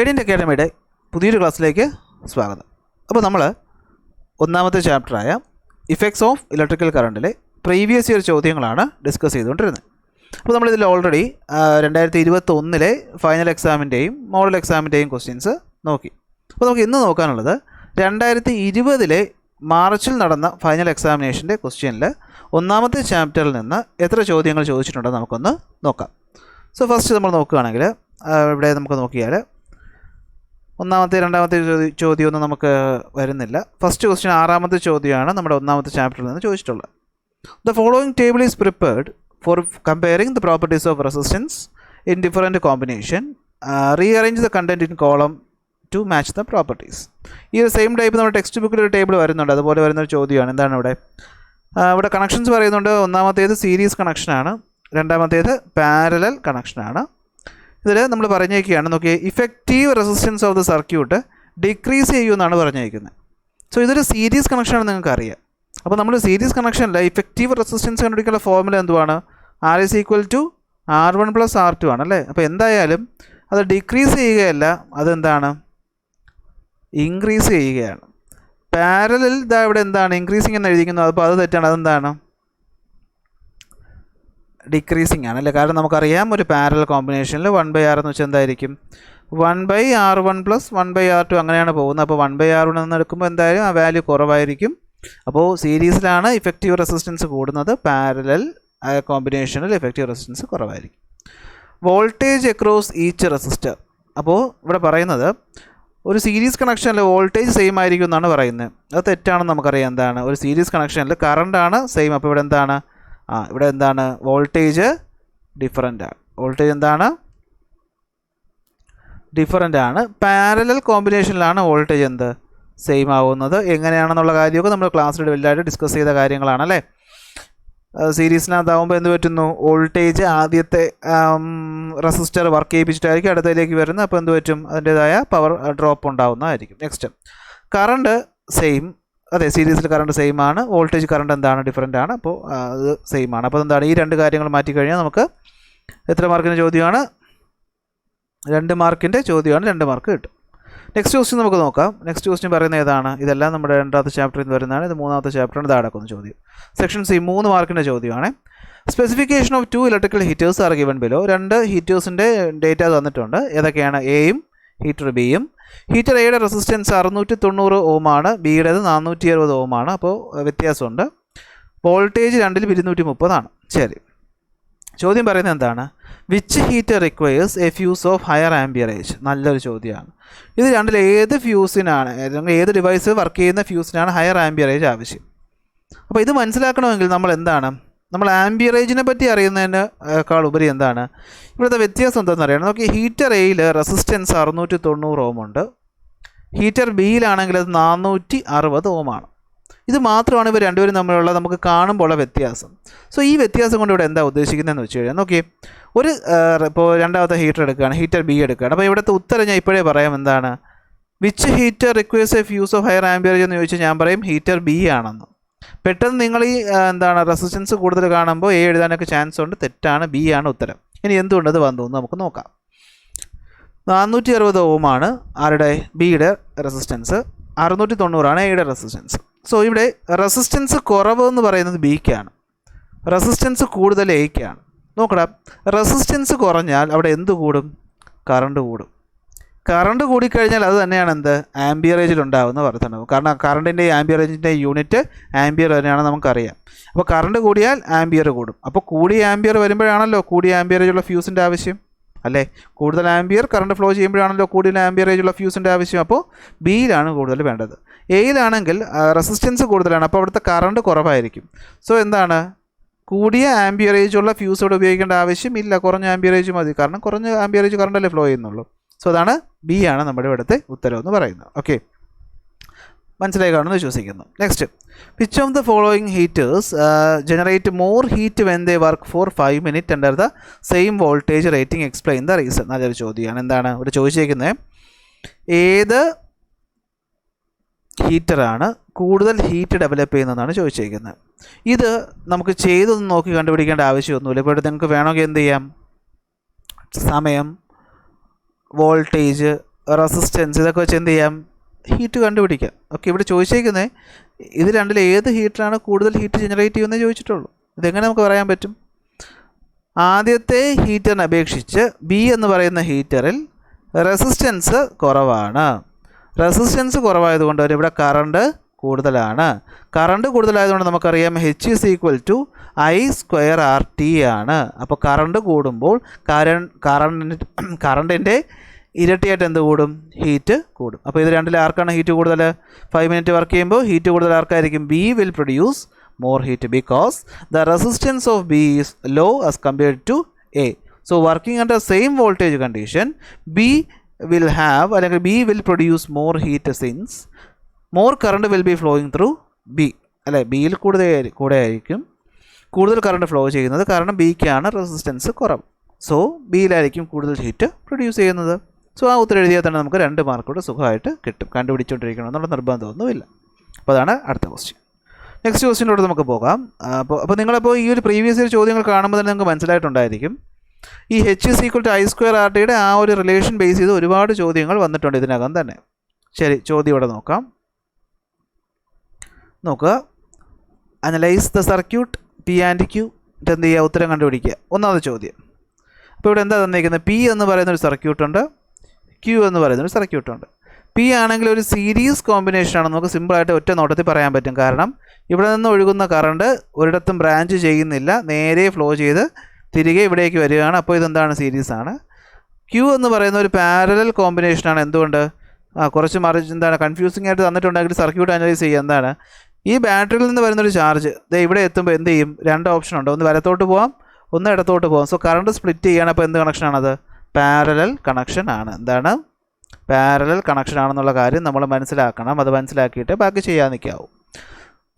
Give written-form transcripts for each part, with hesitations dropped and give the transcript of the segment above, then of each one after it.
Radiant അക്കാഡമിയുടെ പുതിയൊരു ക്ലാസ്സിലേക്ക് സ്വാഗതം. അപ്പോൾ നമ്മൾ ഒന്നാമത്തെ ചാപ്റ്ററായ ഇഫക്ട്സ് ഓഫ് ഇലക്ട്രിക്കൽ കറണ്ടിലെ പ്രീവിയസ് ഇയർ ചോദ്യങ്ങളാണ് ഡിസ്കസ് ചെയ്തുകൊണ്ടിരുന്നത്. അപ്പോൾ നമ്മളിതിൽ ഓൾറെഡി 2021 ഫൈനൽ എക്സാമിൻ്റെയും മോഡൽ എക്സാമിൻ്റെയും ക്വസ്റ്റ്യൻസ് നോക്കി. അപ്പോൾ നമുക്ക് ഇന്ന് നോക്കാനുള്ളത് 2020 മാർച്ചിൽ നടന്ന ഫൈനൽ എക്സാമിനേഷൻ്റെ ക്വസ്റ്റ്യനിൽ ഒന്നാമത്തെ ചാപ്റ്ററിൽ നിന്ന് എത്ര ചോദ്യങ്ങൾ ചോദിച്ചിട്ടുണ്ടെന്ന് നമുക്കൊന്ന് നോക്കാം. സോ ഫസ്റ്റ് നമ്മൾ നോക്കുകയാണെങ്കിൽ ഇവിടെ നമുക്ക് നോക്കിയാൽ ഒന്നാമത്തെ രണ്ടാമത്തെ ചോദ്യമൊന്നും നമുക്ക് വരുന്നില്ല. ഫസ്റ്റ് ക്വസ്റ്റ്യൻ ആറാമത്തെ ചോദ്യമാണ് നമ്മുടെ ഒന്നാമത്തെ ചാപ്റ്ററിൽ നിന്ന് ചോദിച്ചിട്ടുള്ളത്. The following table is prepared for comparing the properties of resistance in different combination. Rearrange the content in column to match the properties. ഈ ഒരു സെയിം ടൈപ്പ് നമ്മുടെ ടെക്സ്റ്റ് ബുക്കിൽ ഒരു ടേബിൾ വരുന്നുണ്ട്, അതുപോലെ വരുന്നൊരു ചോദ്യമാണ്. എന്താണ് ഇവിടെ കണക്ഷൻസ് പറയുന്നുണ്ട്. ഒന്നാമത്തേത് സീരീസ് കണക്ഷനാണ്, രണ്ടാമത്തേത് പാരലൽ കണക്ഷനാണ്. ഇതിൽ നമ്മൾ പറഞ്ഞേക്കുകയാണ്, നോക്കിയേ, effective resistance of the circuit decrease ചെയ്യുമെന്നാണ് പറഞ്ഞേക്കുന്നത്. സോ ഇതൊരു സീരീസ് കണക്ഷനാണ്, നിങ്ങൾക്ക് അറിയാം. അപ്പോൾ നമ്മൾ സീരീസ് കണക്ഷനിൽ ഇഫക്റ്റീവ് റെസിസ്റ്റൻസ് കണ്ടുപിടിക്കാനുള്ള ഫോർമുല എന്തുവാണ്? R is equal to R1 plus R2 ആണ് അല്ലേ. അപ്പോൾ എന്തായാലും അത് ഡിക്രീസ് ചെയ്യുകയല്ല, അതെന്താണ്, ഇൻക്രീസ് ചെയ്യുകയാണ്. പാരലൽ ഇതാ ഇവിടെ എന്താണ്, ഇൻക്രീസിങ് എന്ന് എഴുതിക്കുന്നത്. അപ്പോൾ അത് തെറ്റാണ്, അതെന്താണ്, ഡിക്രീസിങ് ആണല്ലേ. കാരണം നമുക്കറിയാം ഒരു പാരലൽ കോമ്പിനേഷനിൽ 1/R എന്ന് വെച്ചാൽ എന്തായിരിക്കും, 1/R1 plus 1/R2 അങ്ങനെയാണ് പോകുന്നത്. അപ്പോൾ 1/R1 എന്ന് എടുക്കുമ്പോൾ എന്തായാലും ആ വാല്യൂ കുറവായിരിക്കും. അപ്പോൾ സീരീസിലാണ് ഇഫക്റ്റീവ് റെസിസ്റ്റൻസ് കൂടുന്നത്, പാരലൽ കോമ്പിനേഷനിൽ ഇഫക്റ്റീവ് റെസിസ്റ്റൻസ് കുറവായിരിക്കും. Voltage across each resistor. അപ്പോൾ ഇവിടെ പറയുന്നത് ഒരു സീരീസ് കണക്ഷനിൽ വോൾട്ടേജ് സെയിം ആയിരിക്കും എന്നാണ് പറയുന്നത്. അത് തെറ്റാണെന്ന് നമുക്കറിയാം. എന്താണ്, ഒരു സീരീസ് കണക്ഷനിൽ കറണ്ടാണ് സെയിം. അപ്പോൾ ഇവിടെ എന്താണ്, ഇവിടെ എന്താണ്, വോൾട്ടേജ് ഡിഫറൻ്റ് ആണ്. വോൾട്ടേജ് എന്താണ്, ഡിഫറൻ്റ് ആണ്. പാരലൽ കോമ്പിനേഷനിലാണ് വോൾട്ടേജ് എന്ത്, സെയിം ആവുന്നത്. എങ്ങനെയാണെന്നുള്ള കാര്യമൊക്കെ നമ്മൾ ക്ലാസ്സിൽ വലുതായിട്ട് ഡിസ്കസ് ചെയ്ത കാര്യങ്ങളാണ് അല്ലേ. സീരീസിനകത്താവുമ്പോൾ എന്ത് പറ്റുന്നു, വോൾട്ടേജ് ആദ്യത്തെ റെസിസ്റ്റർ വർക്ക് ചെയ്യിപ്പിച്ചിട്ടായിരിക്കും അടുത്തതിലേക്ക് വരുന്നത്. അപ്പോൾ എന്ത് പറ്റും, അതിൻ്റേതായ പവർ ഡ്രോപ്പ് ഉണ്ടാവുന്നതായിരിക്കും. Next, current same. അതെ, സീരീസിൽ കറണ്ട് സെയിം ആണ്, വോൾട്ടേജ് കറണ്ട് എന്താണ്, ഡിഫറൻ്റ് ആണ്. അപ്പോൾ അത് സെയിം ആണ്. അപ്പോൾ എന്താണ്, ഈ രണ്ട് കാര്യങ്ങൾ മാറ്റിക്കഴിഞ്ഞാൽ നമുക്ക് എത്ര മാർക്കിൻ്റെ ചോദ്യമാണ്, 2 മാർക്കിൻ്റെ ചോദ്യമാണ്, 2 മാർക്ക് കിട്ടും. നെക്സ്റ്റ് ക്വസ്റ്റ്യൻ നമുക്ക് നോക്കാം. നെക്സ്റ്റ് ക്വസ്റ്റ്യൻ പറയുന്നത് ഏതാണ്, ഇതെല്ലാം നമ്മുടെ 2ാമത്തെ ചാപ്റ്ററിൽ നിന്ന് വരുന്നതാണ്. ഇത് 3ാമത്തെ ചാപ്റ്ററാണ്. ഇത് അടക്കുന്ന ചോദ്യം. സെക്ഷൻ സി 3 മാർക്കിൻ്റെ ചോദ്യമാണ്. Specification of 2 electrical heaters are given below. 2 ഹീറ്റേഴ്സിൻ്റെ ഡേറ്റ തന്നിട്ടുണ്ട്. ഏതൊക്കെയാണ്, എയും ഹീറ്റർ ബിയും. ഹീറ്റർ എയുടെ റെസിസ്റ്റൻസ് 690 ഓം ആണ്, ബിയുടേത് 460 ഓം ആണ്. അപ്പോൾ വ്യത്യാസമുണ്ട്. വോൾട്ടേജ് രണ്ടിലും 230 ആണ്. ശരി, ചോദ്യം പറയുന്നത് എന്താണ്, which heater requires A fuse of higher amperage. നല്ലൊരു ചോദ്യമാണ്. ഇത് രണ്ടിൽ ഏത് ഫ്യൂസിനാണ്, ഏത് ഡിവൈസ് വർക്ക് ചെയ്യുന്ന ഫ്യൂസിനാണ് ഹയർ ആംബിയറേജ് ആവശ്യം. അപ്പോൾ ഇത് മനസ്സിലാക്കണമെങ്കിൽ നമ്മൾ എന്താണ്, നമ്മൾ ആംബിയറേജിനെ പറ്റി അറിയുന്നതിനേക്കാൾ ഉപരി എന്താണ് ഇവിടുത്തെ വ്യത്യാസം എന്താണെന്ന് അറിയണം. നോക്കി, ഹീറ്റർ എയിൽ റെസിസ്റ്റൻസ് 690 ഓം ഉണ്ട്, ഹീറ്റർ ബിയിലാണെങ്കിൽ അത് 460 ഓം ആണ്. ഇത് മാത്രമാണ് ഇവർ രണ്ടുപേരും തമ്മിലുള്ള നമുക്ക് കാണുമ്പോൾ ഉള്ള വ്യത്യാസം. സോ ഈ വ്യത്യാസം കൊണ്ട് ഇവിടെ എന്താ ഉദ്ദേശിക്കുന്നതെന്ന് വെച്ച് കഴിഞ്ഞാൽ, നോക്കി, ഒരു ഇപ്പോൾ 2ാമത്തെ ഹീറ്റർ എടുക്കുകയാണ്, ഹീറ്റർ ബി എടുക്കുകയാണ്. അപ്പോൾ ഇവിടുത്തെ ഉത്തരം ഞാൻ ഇപ്പോഴേ പറയാം. എന്താണ്, which heater requires A fuse of higher amperage എന്ന് ചോദിച്ചാൽ ഞാൻ പറയും ഹീറ്റർ ബി ആണെന്ന്. പെട്ടെന്ന് നിങ്ങൾ ഈ എന്താണ് റെസിസ്റ്റൻസ് കൂടുതൽ കാണുമ്പോൾ എ എഴുതാനൊക്കെ ചാൻസ് ഉണ്ട്. തെറ്റാണ്, ബി ആണ് ഉത്തരം. ഇനി എന്തുകൊണ്ടത് വന്നു എന്ന് നമുക്ക് നോക്കാം. 460 ഓം ആണ് ആരുടെ, ബിയുടെ റെസിസ്റ്റൻസ്, 690 ആണ് എയുടെ റെസിസ്റ്റൻസ്. സോ ഇവിടെ റെസിസ്റ്റൻസ് കുറവ് എന്ന് പറയുന്നത് ബിക്കാണ്, റെസിസ്റ്റൻസ് കൂടുതൽ എയ്ക്കാണ്. നോക്കടാ, റെസിസ്റ്റൻസ് കുറഞ്ഞാൽ അവിടെ എന്ത് കൂടും, കറണ്ട് കൂടും. കറണ്ട് കൂടിക്കഴിഞ്ഞാൽ അത് തന്നെയാണ് എന്ത്, ആംബിയറേജിൽ ഉണ്ടാകുന്ന വർധനവ്. കാരണം കറണ്ടിൻ്റെ ആംബിയറേജിൻ്റെ യൂണിറ്റ് ആംബിയർ തന്നെയാണ് നമുക്കറിയാം. അപ്പോൾ കറണ്ട് കൂടിയാൽ ആംബിയർ കൂടും. അപ്പോൾ കൂടിയ ആംബിയർ വരുമ്പോഴാണല്ലോ കൂടിയ ആംബിയറേജുള്ള ഫ്യൂസിൻ്റെ ആവശ്യം അല്ലേ. കൂടുതൽ ആംബിയർ കറണ്ട് ഫ്ലോ ചെയ്യുമ്പോഴാണല്ലോ കൂടുതൽ ആംബിയറേജുള്ള ഫ്യൂസിൻ്റെ ആവശ്യം. അപ്പോൾ ബിയിലാണ് കൂടുതൽ വേണ്ടത്. എയിലാണെങ്കിൽ റെസിസ്റ്റൻസ് കൂടുതലാണ്, അപ്പോൾ അവിടുത്തെ കറണ്ട് കുറവായിരിക്കും. സോ എന്താണ്, കൂടിയ ആംബിയറേജുള്ള ഫ്യൂസ് ഇവിടെ ഉപയോഗിക്കേണ്ട ആവശ്യമില്ല, കുറഞ്ഞ ആംബിയറേജ് മതി. കാരണം കുറഞ്ഞ ആംബിയറേജ് കറണ്ടല്ലേ ഫ്ലോ ചെയ്യുന്നുള്ളൂ. സോ അതാണ് ബി ആണ് നമ്മുടെ ഇവിടുത്തെ ഉത്തരം എന്ന് പറയുന്നത്. ഓക്കെ, മനസ്സിലായി കാണുമെന്ന് വിശ്വസിക്കുന്നു. Next, which of the following heaters generate more heat when they work for 5 minutes under the same voltage rating, explain the reason. നല്ലൊരു ചോദ്യമാണ്. എന്താണ് ഇവിടെ ചോദിച്ചേക്കുന്നത്, ഏത് ഹീറ്ററാണ് കൂടുതൽ ഹീറ്റ് ഡെവലപ്പ് ചെയ്യുന്നതെന്നാണ് ചോദിച്ചേക്കുന്നത്. ഇത് നമുക്ക് ചെയ്തൊന്ന് നോക്കി കണ്ടുപിടിക്കേണ്ട ആവശ്യമൊന്നുമില്ല. ഇപ്പോൾ നിങ്ങൾക്ക് വേണമെങ്കിൽ എന്ത് ചെയ്യാം, സമയം, വോൾട്ടേജ്, റെസിസ്റ്റൻസ്, ഇതൊക്കെ വെച്ച് എന്ത് ചെയ്യാം, ഹീറ്റ് കണ്ടുപിടിക്കാം. ഓക്കെ, ഇവിടെ ചോദിച്ചേക്കുന്നത് ഇത് രണ്ടിൽ ഏത് ഹീറ്ററാണ് കൂടുതൽ ഹീറ്റ് ജനറേറ്റ് ചെയ്യുമെന്ന് ചോദിച്ചിട്ടുള്ളൂ. ഇതെങ്ങനെ നമുക്ക് പറയാൻ പറ്റും? ആദ്യത്തെ ഹീറ്ററിനെ അപേക്ഷിച്ച് ബി എന്ന് പറയുന്ന ഹീറ്ററിൽ റെസിസ്റ്റൻസ് കുറവാണ്. റെസിസ്റ്റൻസ് കുറവായതുകൊണ്ട് തന്നെ ഇവിടെ കറണ്ട് കൂടുതലാണ്. കറണ്ട് കൂടുതലായതുകൊണ്ട് നമുക്കറിയാം H is equal to I²RT ആണ്. അപ്പോൾ കറണ്ട് കൂടുമ്പോൾ കറണ്ടിൻ്റെ ഇരട്ടിയായിട്ട് എന്ത് കൂടും? ഹീറ്റ് കൂടും. അപ്പോൾ ഇത് രണ്ടിൽ ആർക്കാണ് ഹീറ്റ് കൂടുതൽ? 5 മിനിറ്റ് വർക്ക് ചെയ്യുമ്പോൾ ഹീറ്റ് കൂടുതൽ ആർക്കായിരിക്കും? B will produce more heat because the resistance of B is low as compared to A. So working under same voltage condition, B will have, അല്ലെങ്കിൽ B will produce more heat since more current will be flowing through B. അല്ലെ, ബിയിൽ കൂടെ ആയിരിക്കും കൂടുതൽ current flow ചെയ്യുന്നത്, കാരണം ബിക്കാണ് resistance കുറവ്. So ബിയിലായിരിക്കും കൂടുതൽ ഹീറ്റ് പ്രൊഡ്യൂസ് ചെയ്യുന്നത്. സോ ആ ഉത്തരം എഴുതിയാൽ തന്നെ നമുക്ക് 2 മാർക്കോട് സുഖമായിട്ട് കിട്ടും. കണ്ടുപിടിച്ചുകൊണ്ടിരിക്കണം എന്നുള്ള നിർബന്ധമൊന്നുമില്ല. അപ്പോൾ അതാണ് അടുത്ത ക്വസ്റ്റ്യൻ. നെക്സ്റ്റ് ക്വസ്റ്റ്യനിലോട്ട് നമുക്ക് പോകാം. അപ്പോൾ നിങ്ങളപ്പോൾ ഈ ഒരു പ്രീവിയസ് ഇയർ ചോദ്യങ്ങൾ കാണുമ്പോൾ തന്നെ നിങ്ങൾക്ക് മനസ്സിലായിട്ടുണ്ടായിരിക്കും ഈ H ഈസ് ഈക്വൽ ടു I²RTയുടെ ആ ഒരു റിലേഷൻ ബേസ് ചെയ്ത് ഒരുപാട് ചോദ്യങ്ങൾ വന്നിട്ടുണ്ട് ഇതിനകം തന്നെ. ശരി, ചോദ്യം ഇവിടെ നോക്കാം. നോക്കുക, analyse the circuit P and Q. എന്ത് ചെയ്യുക? ഉത്തരം കണ്ടുപിടിക്കുക. ഒന്നാമത്തെ ചോദ്യം. അപ്പോൾ ഇവിടെ എന്താ തന്നിരിക്കുന്നത്? P എന്ന് പറയുന്നൊരു സർക്യൂട്ടുണ്ട്, Q എന്ന് പറയുന്നൊരു സർക്യൂട്ടുണ്ട്. P ആണെങ്കിൽ ഒരു സീരീസ് കോമ്പിനേഷനാണ്. നമുക്ക് സിമ്പിളായിട്ട് ഒറ്റ നോട്ടത്തിൽ പറയാൻ പറ്റും. കാരണം ഇവിടെ നിന്ന് ഒഴുകുന്ന കറണ്ട് ഒരിടത്തും ബ്രാഞ്ച് ചെയ്യുന്നില്ല, നേരെ ഫ്ലോ ചെയ്ത് തിരികെ ഇവിടേക്ക് വരികയാണ്. അപ്പോൾ ഇതെന്താണ്? സീരീസാണ്. Q എന്ന് പറയുന്ന ഒരു പാരലൽ കോമ്പിനേഷനാണ്. എന്തുകൊണ്ട്? കുറച്ച് എന്താണ് കൺഫ്യൂസിംഗ് ആയിട്ട് തന്നിട്ടുണ്ടെങ്കിൽ സർക്യൂട്ട് അനലൈസ് ചെയ്യുക. എന്താണ്? ഈ ബാറ്ററിയിൽ നിന്ന് വരുന്നൊരു ചാർജ് ഇവിടെ എത്തുമ്പോൾ എന്ത് ചെയ്യും? 2 ഓപ്ഷൻ ഉണ്ട്. ഒന്ന് വലത്തോട്ട് പോകാം, ഒന്ന് ഇടത്തോട്ട് പോകാം. സോ കറണ്ട് സ്പ്ലിറ്റ് ചെയ്യണം. അപ്പോൾ എന്ത് കണക്ഷനാണത്? പാരലൽ കണക്ഷൻ ആണ്. എന്താണ്? പാരലൽ കണക്ഷൻ ആണെന്നുള്ള കാര്യം നമ്മൾ മനസ്സിലാക്കണം. അത് മനസ്സിലാക്കിയിട്ട് ബാക്കി ചെയ്യാൻ നിൽക്കാവും.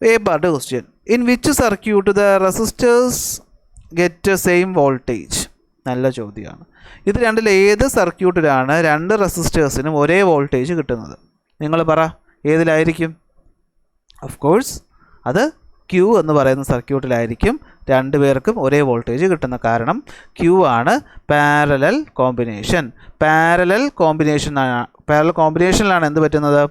A part question. In which circuit the resistors get same voltage? നല്ല ചോദ്യമാണ്. ഇത് രണ്ടിൽ ഏത് സർക്യൂട്ടിലാണ് 2 റെസിസ്റ്റേഴ്സിനും ഒരേ വോൾട്ടേജ് കിട്ടുന്നത്? നിങ്ങൾ പറ, ഏതിലായിരിക്കും? ഓഫ് കോഴ്സ് അത് Q എന്ന് പറയുന്ന സർക്യൂട്ടിലായിരിക്കും 2 പേർക്കും ഒരേ വോൾട്ടേജ് കിട്ടുന്ന. കാരണം Q ആണ് പാരലൽ കോമ്പിനേഷൻ. പാരലൽ കോമ്പിനേഷനിലാണ് എന്ത് പറ്റുന്നത്?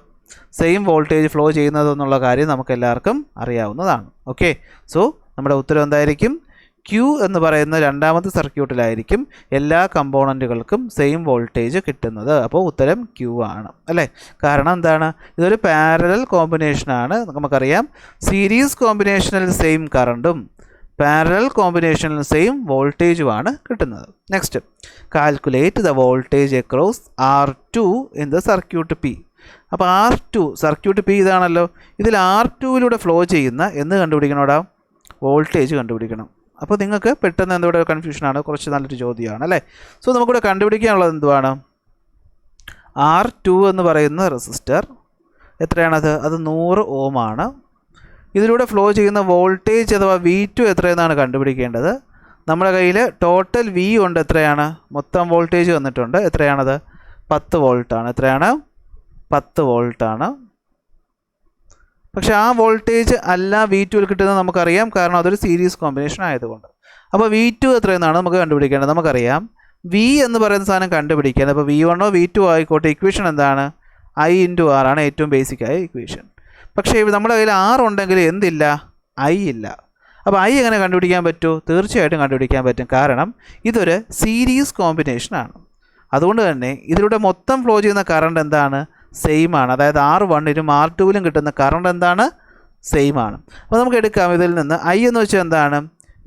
സെയിം വോൾട്ടേജ് ഫ്ലോ ചെയ്യുന്നത് എന്നുള്ള കാര്യം നമുക്ക് എല്ലാവർക്കും അറിയാവുന്നതാണ്. ഓക്കെ, സോ നമ്മുടെ ഉത്തരം എന്തായിരിക്കും? Q എന്ന് പറയുന്ന രണ്ടാമത്തെ സർക്യൂട്ടിലായിരിക്കും എല്ലാ കമ്പോണൻറ്റുകൾക്കും സെയിം വോൾട്ടേജ് കിട്ടുന്നത്. അപ്പോൾ ഉത്തരം Q ആണ് അല്ലേ? കാരണം എന്താണ്? ഇതൊരു പാരലൽ കോമ്പിനേഷനാണ്. നമുക്കറിയാം സീരീസ് കോമ്പിനേഷനിൽ സെയിം കറണ്ടും പാരലൽ കോമ്പിനേഷനിൽ സെയിം വോൾട്ടേജുമാണ് കിട്ടുന്നത്. Next, calculate the voltage across R2 in the circuit P. അപ്പോൾ R2 സർക്യൂട്ട് P ഇതാണല്ലോ. ഇതിൽ R2വിലൂടെ ഫ്ലോ ചെയ്യുന്ന എന്ന് കണ്ടുപിടിക്കണോടാ? വോൾട്ടേജ് കണ്ടുപിടിക്കണം. അപ്പോൾ നിങ്ങൾക്ക് പെട്ടെന്ന് എന്തുകൂടെ കൺഫ്യൂഷനാണ്, കുറച്ച് നല്ലൊരു ചോദ്യമാണ് അല്ലേ? സോ നമുക്കിവിടെ കണ്ടുപിടിക്കാനുള്ളത് എന്തുവാണ്? R2 എന്ന് പറയുന്ന റെസിസ്റ്റർ എത്രയാണത്? അത് 100 ഓം ആണ്. ഇതിലൂടെ ഫ്ലോ ചെയ്യുന്ന വോൾട്ടേജ് അഥവാ V2 എത്രയെന്നാണ് കണ്ടുപിടിക്കേണ്ടത്. നമ്മുടെ കയ്യിൽ ടോട്ടൽ V ഉണ്ട്. എത്രയാണ്? മൊത്തം വോൾട്ടേജ് വന്നിട്ടുണ്ട്. എത്രയാണത്? 10 വോൾട്ടാണ്. എത്രയാണ്? 10 വോൾട്ടാണ്. പക്ഷേ ആ വോൾട്ടേജ് അല്ല V2 ൽ കിട്ടുന്നത് നമുക്കറിയാം, കാരണം അതൊരു സീരീസ് കോമ്പിനേഷൻ ആയതുകൊണ്ട്. അപ്പോൾ V2 എത്രയെന്നാണ് നമുക്ക് കണ്ടുപിടിക്കേണ്ടത്. നമുക്കറിയാം V എന്ന് പറയുന്ന സാധനം കണ്ടുപിടിക്കാൻ. അപ്പോൾ V1 V2 ആയിക്കോട്ടെ, ഇക്വേഷൻ എന്താണ്? I × R ആണ് ഏറ്റവും ബേസിക് ആയ ഇക്വേഷൻ. പക്ഷേ നമ്മുടെ കയ്യിൽ R ഉണ്ടെങ്കിൽ എന്തില്ല? I ഇല്ല. അപ്പോൾ I എങ്ങനെ കണ്ടുപിടിക്കാൻ പറ്റുമോ? തീർച്ചയായിട്ടും കണ്ടുപിടിക്കാൻ പറ്റും. കാരണം ഇതൊരു സീരീസ് കോമ്പിനേഷനാണ്. അതുകൊണ്ട് തന്നെ ഇതിലൂടെ മൊത്തം ഫ്ലോ ചെയ്യുന്ന കറണ്ട് എന്താണ്? സെയിം ആണ്. അതായത് R1ലും R2ലും കിട്ടുന്ന കറണ്ട് എന്താണ്? സെയിം ആണ്. അപ്പോൾ നമുക്ക് എടുക്കാം ഇതിൽ നിന്ന് I എന്ന് വെച്ചാൽ എന്താണ്?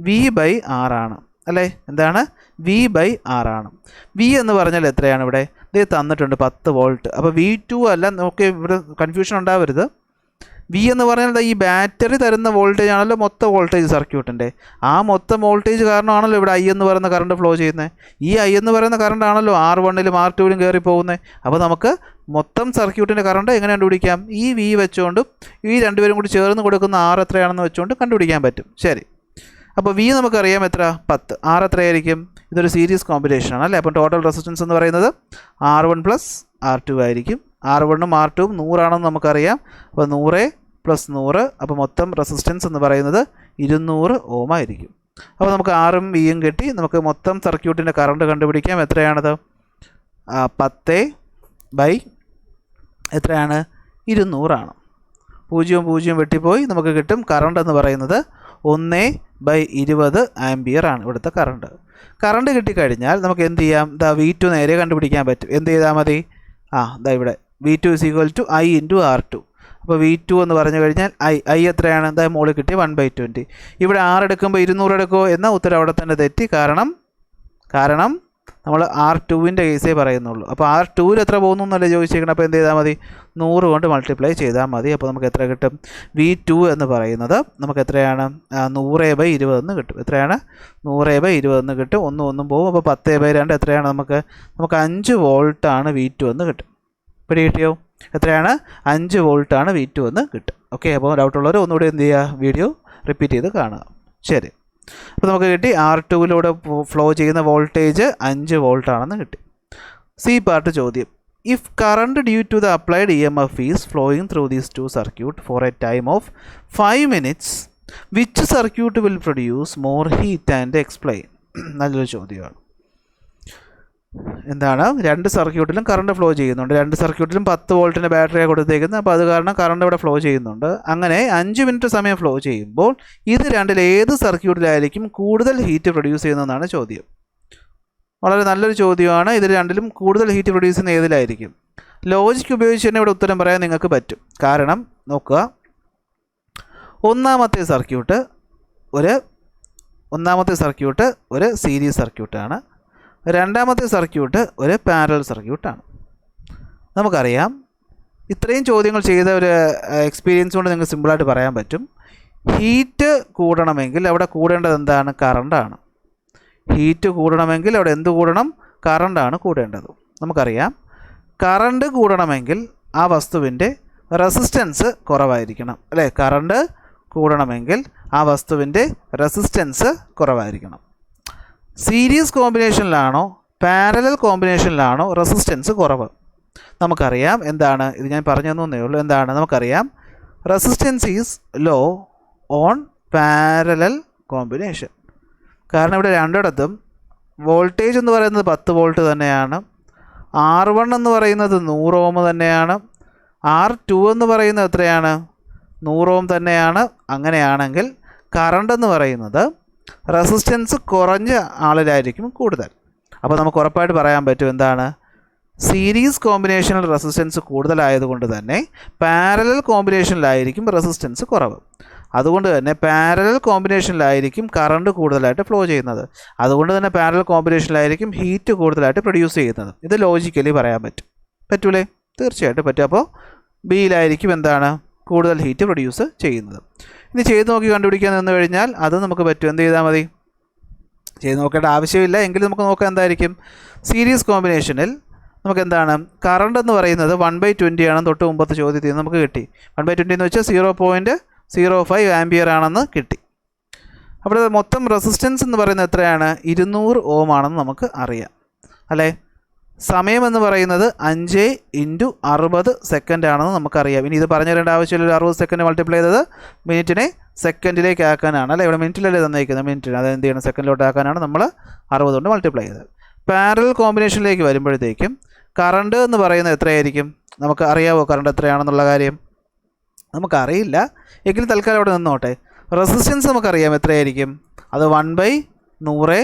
V/R ആണ് അല്ലേ? എന്താണ്? V/R ആണ്. V എന്ന് പറഞ്ഞാൽ എത്രയാണ്? ഇവിടെ ഇത് തന്നിട്ടുണ്ട് 10 വോൾട്ട്. അപ്പോൾ V2 അല്ല, നമുക്ക് ഇവിടെ കൺഫ്യൂഷൻ ഉണ്ടാവരുത്. V എന്ന് പറഞ്ഞാൽ ഈ ബാറ്ററി തരുന്ന വോൾട്ടേജ് ആണല്ലോ മൊത്തം വോൾട്ടേജ് സർക്യൂട്ടിൻ്റെ. ആ മൊത്തം വോൾട്ടേജ് കാരണമാണല്ലോ ഇവിടെ I എന്ന് പറയുന്ന കറണ്ട് ഫ്ലോ ചെയ്യുന്നത്. ഈ I എന്ന് പറയുന്ന കറണ്ട് ആണല്ലോ R1ലും R2ലും കയറി പോകുന്നത്. അപ്പോൾ നമുക്ക് മൊത്തം സർക്യൂട്ടിൻ്റെ കറണ്ട് എങ്ങനെ കണ്ടുപിടിക്കാം? ഈ V വെച്ചുകൊണ്ട് ഈ രണ്ടുപേരും കൂടി ചേർന്ന് കൊടുക്കുന്ന R എത്രയാണെന്ന് വെച്ചുകൊണ്ട് കണ്ടുപിടിക്കാൻ പറ്റും. ശരി, അപ്പോൾ V നമുക്കറിയാം എത്ര? 10. R എത്രയായിരിക്കും? ഇതൊരു സീരീസ് കോമ്പിനേഷനാണ് അല്ലേ? അപ്പോൾ ടോട്ടൽ റെസിസ്റ്റൻസ് എന്ന് പറയുന്നത് R1 + R2 ആയിരിക്കും. R1ഉം R2ഉം 100 ആണെന്ന് നമുക്കറിയാം. അപ്പോൾ 100 + 100, അപ്പോൾ മൊത്തം റെസിസ്റ്റൻസ് എന്ന് പറയുന്നത് 200 ഓം ആയിരിക്കും. അപ്പോൾ നമുക്ക് Rഉം Vയും കിട്ടി. നമുക്ക് മൊത്തം സർക്യൂട്ടിൻ്റെ കറണ്ട് കണ്ടുപിടിക്കാം. എത്രയാണത്? 10 ബൈ എത്രയാണ് 200 0 വെട്ടിപ്പോയി നമുക്ക് കിട്ടും കറണ്ട് എന്ന് പറയുന്നത് 1/20 ആംപിയർ ആണ് ഇവിടുത്തെ കറണ്ട് കിട്ടിക്കഴിഞ്ഞാൽ നമുക്ക് എന്ത് ചെയ്യാം V2 നേരെ കണ്ടുപിടിക്കാൻ പറ്റും എന്ത് ചെയ്താൽ മതി ഇവിടെ V2 = I × R2 അപ്പോൾ V2 എന്ന് പറഞ്ഞു കഴിഞ്ഞാൽ I എത്രയാണ് മുകളിൽ കിട്ടി 1/20 ഇവിടെ R എടുക്കുമ്പോൾ 200 എടുക്കുമോ എന്നാൽ ഉത്തരം അവിടെ തന്നെ തെറ്റി കാരണം നമ്മൾ R2ൻ്റെ കേസേ പറയുന്നുള്ളൂ അപ്പോൾ R2ൽ എത്ര പോകുന്നു എന്നല്ലേ ചോദിച്ചേക്കണം അപ്പോൾ എന്ത് ചെയ്താൽ മതി 100 കൊണ്ട് മൾട്ടിപ്ലൈ ചെയ്താൽ മതി അപ്പോൾ നമുക്ക് എത്ര കിട്ടും V2 എന്ന് പറയുന്നത് നമുക്ക് എത്രയാണ് 100/20 എന്ന് കിട്ടും എത്രയാണ് 100/20 എന്ന് കിട്ടും ഒന്നും പോകും അപ്പോൾ 10/2 എത്രയാണ് നമുക്ക് 5 വോൾട്ടാണ് V2 എന്ന് കിട്ടും പിടി കിട്ടിയോ എത്രയാണ് 5 വോൾട്ടാണ് V2 എന്ന് കിട്ടും ഓക്കെ അപ്പോൾ ഡൗട്ടുള്ളവർ ഒന്നുകൂടി എന്ത് ചെയ്യുക വീഡിയോ റിപ്പീറ്റ് ചെയ്ത് കാണുക ശരി അപ്പോൾ നമുക്ക് കിട്ടി R2യിലൂടെ ഫ്ലോ ചെയ്യുന്ന വോൾട്ടേജ് 5 വോൾട്ടാണെന്ന് കിട്ടി സി പാർട്ട് ചോദ്യം if current due to the applied EMF is flowing through these 2 circuit for a time of 5 minutes which circuit will produce more heat and explain നല്ലൊരു ചോദ്യമാണ് എന്താണ് രണ്ട് സർക്യൂട്ടിലും കറണ്ട് ഫ്ലോ ചെയ്യുന്നുണ്ട് രണ്ട് സർക്യൂട്ടിലും 10 വോൾട്ടിൻ്റെ ബാറ്ററിയാണ് കൊടുത്തേക്കുന്നത് അപ്പോൾ അത് കാരണം കറണ്ട് ഇവിടെ ഫ്ലോ ചെയ്യുന്നുണ്ട് അങ്ങനെ 5 മിനിറ്റ് സമയം ഫ്ലോ ചെയ്യുമ്പോൾ ഇത് രണ്ടിൽ ഏത് സർക്യൂട്ടിലായിരിക്കും കൂടുതൽ ഹീറ്റ് പ്രൊഡ്യൂസ് ചെയ്യുന്നതെന്നാണ് ചോദ്യം വളരെ നല്ലൊരു ചോദ്യമാണ് ഇതിൽ രണ്ടിലും കൂടുതൽ ഹീറ്റ് പ്രൊഡ്യൂസ് ചെയ്യുന്ന ഏതിലായിരിക്കും ലോജിക്ക് ഉപയോഗിച്ച് തന്നെ ഇവിടെ ഉത്തരം പറയാൻ നിങ്ങൾക്ക് പറ്റും കാരണം നോക്കുക ഒന്നാമത്തെ സർക്യൂട്ട് ഒരു സീരീസ് സർക്യൂട്ടാണ് രണ്ടാമത്തെ സർക്യൂട്ട് ഒരു പാരലൽ സർക്യൂട്ടാണ് നമുക്കറിയാം ഇത്രയും ചോദ്യങ്ങൾ ചെയ്ത ഒരു എക്സ്പീരിയൻസ് കൊണ്ട് നിങ്ങൾക്ക് സിമ്പിളായിട്ട് പറയാൻ പറ്റും ഹീറ്റ് കൂടണമെങ്കിൽ അവിടെ കൂടേണ്ടത് എന്താണ് കറണ്ടാണ് ഹീറ്റ് കൂടണമെങ്കിൽ അവിടെ എന്ത് കൂടണം കറണ്ടാണ് കൂടേണ്ടത് നമുക്കറിയാം കറണ്ട് കൂടണമെങ്കിൽ ആ വസ്തുവിൻ്റെ റെസിസ്റ്റൻസ് കുറവായിരിക്കണം അല്ലേ കറണ്ട് കൂടണമെങ്കിൽ ആ വസ്തുവിൻ്റെ റെസിസ്റ്റൻസ് കുറവായിരിക്കണം സീരീസ് കോമ്പിനേഷനിലാണോ പാരലൽ കോമ്പിനേഷനിലാണോ റെസിസ്റ്റൻസ് കുറവ് നമുക്കറിയാം എന്താണ് ഇത് ഞാൻ പറഞ്ഞു തന്നേ ഉള്ളൂ എന്താണ് നമുക്കറിയാം resistance is low on parallel combination കാരണം ഇവിടെ രണ്ടിടത്തും വോൾട്ടേജ് എന്ന് പറയുന്നത് 10 വോൾട്ട് തന്നെയാണ് R1 എന്ന് പറയുന്നത് 100 ഓം തന്നെയാണ് R2 എന്ന് പറയുന്നത് എത്രയാണ് 100 ഓം തന്നെയാണ് അങ്ങനെയാണെങ്കിൽ കറണ്ട് എന്ന് പറയുന്നത് റെസിസ്റ്റൻസ് കുറഞ്ഞ ആളിലായിരിക്കും കൂടുതൽ അപ്പോൾ നമുക്ക് ഉറപ്പായിട്ട് പറയാൻ പറ്റും എന്താണ് സീരീസ് കോമ്പിനേഷനിൽ റെസിസ്റ്റൻസ് കൂടുതലായതുകൊണ്ട് തന്നെ പാരലൽ കോമ്പിനേഷനിലായിരിക്കും റെസിസ്റ്റൻസ് കുറവ് അതുകൊണ്ട് തന്നെ പാരലൽ കോമ്പിനേഷനിലായിരിക്കും കറണ്ട് കൂടുതലായിട്ട് ഫ്ലോ ചെയ്യുന്നത് അതുകൊണ്ട് തന്നെ പാരലൽ കോമ്പിനേഷനിലായിരിക്കും ഹീറ്റ് കൂടുതലായിട്ട് പ്രൊഡ്യൂസ് ചെയ്യുന്നത് ഇത് ലോജിക്കലി പറയാൻ പറ്റൂലേ തീർച്ചയായിട്ടും പറ്റും അപ്പോൾ ബിയിലായിരിക്കും എന്താണ് കൂടുതൽ ഹീറ്റ് പ്രൊഡ്യൂസ് ചെയ്യുന്നത് ഇനി ചെയ്ത് നോക്കി കണ്ടുപിടിക്കാൻ നിന്ന് കഴിഞ്ഞാൽ അത് നമുക്ക് പറ്റും എന്ത് ചെയ്താൽ മതി ചെയ്ത് നോക്കേണ്ട ആവശ്യമില്ല എങ്കിലും നമുക്ക് നോക്കാം എന്തായിരിക്കും സീരീസ് കോമ്പിനേഷനിൽ നമുക്ക് എന്താണ് കറണ്ട് എന്ന് പറയുന്നത് 1/20 ആണെന്ന് തൊട്ട് മുമ്പത്തെ ചോദ്യത്തിൽ നിന്ന് നമുക്ക് കിട്ടി 1/20 എന്ന് വെച്ചാൽ 0.05 ആംപിയർ ആണെന്ന് കിട്ടി അവിടെ മൊത്തം റെസിസ്റ്റൻസ് എന്ന് പറയുന്നത് എത്രയാണ് 200 ഓം ആണെന്ന് നമുക്ക് അറിയാം അല്ലേ സമയം എന്ന് പറയുന്നത് 5 × 60 സെക്കൻഡ് ആണെന്ന് നമുക്കറിയാം ഇനി ഇത് പറഞ്ഞു തരേണ്ട ആവശ്യമില്ല 60 സെക്കൻഡ് മൾട്ടിപ്ലൈ ചെയ്തത് മിനിറ്റിനെ സെക്കൻഡിലേക്ക് ആക്കാനാണ് അല്ലേ ഇവിടെ മിനിറ്റിലല്ലേ തന്നിരിക്കുന്നത് മിനിറ്റിന് അത് എന്ത് ചെയ്യണം സെക്കൻഡിലോട്ട് ആക്കാനാണ് നമ്മൾ 60 കൊണ്ട് മൾട്ടിപ്ലൈ ചെയ്തത് പാരലൽ കോമ്പിനേഷനിലേക്ക് വരുമ്പോഴത്തേക്കും കറണ്ട് എന്ന് പറയുന്നത് എത്രയായിരിക്കും നമുക്ക് അറിയാമോ കറണ്ട് എത്രയാണെന്നുള്ള കാര്യം നമുക്കറിയില്ല എങ്കിലും തൽക്കാലം അവിടെ നിന്നോട്ടെ റെസിസ്റ്റൻസ് നമുക്കറിയാം എത്രയായിരിക്കും അത് 1/100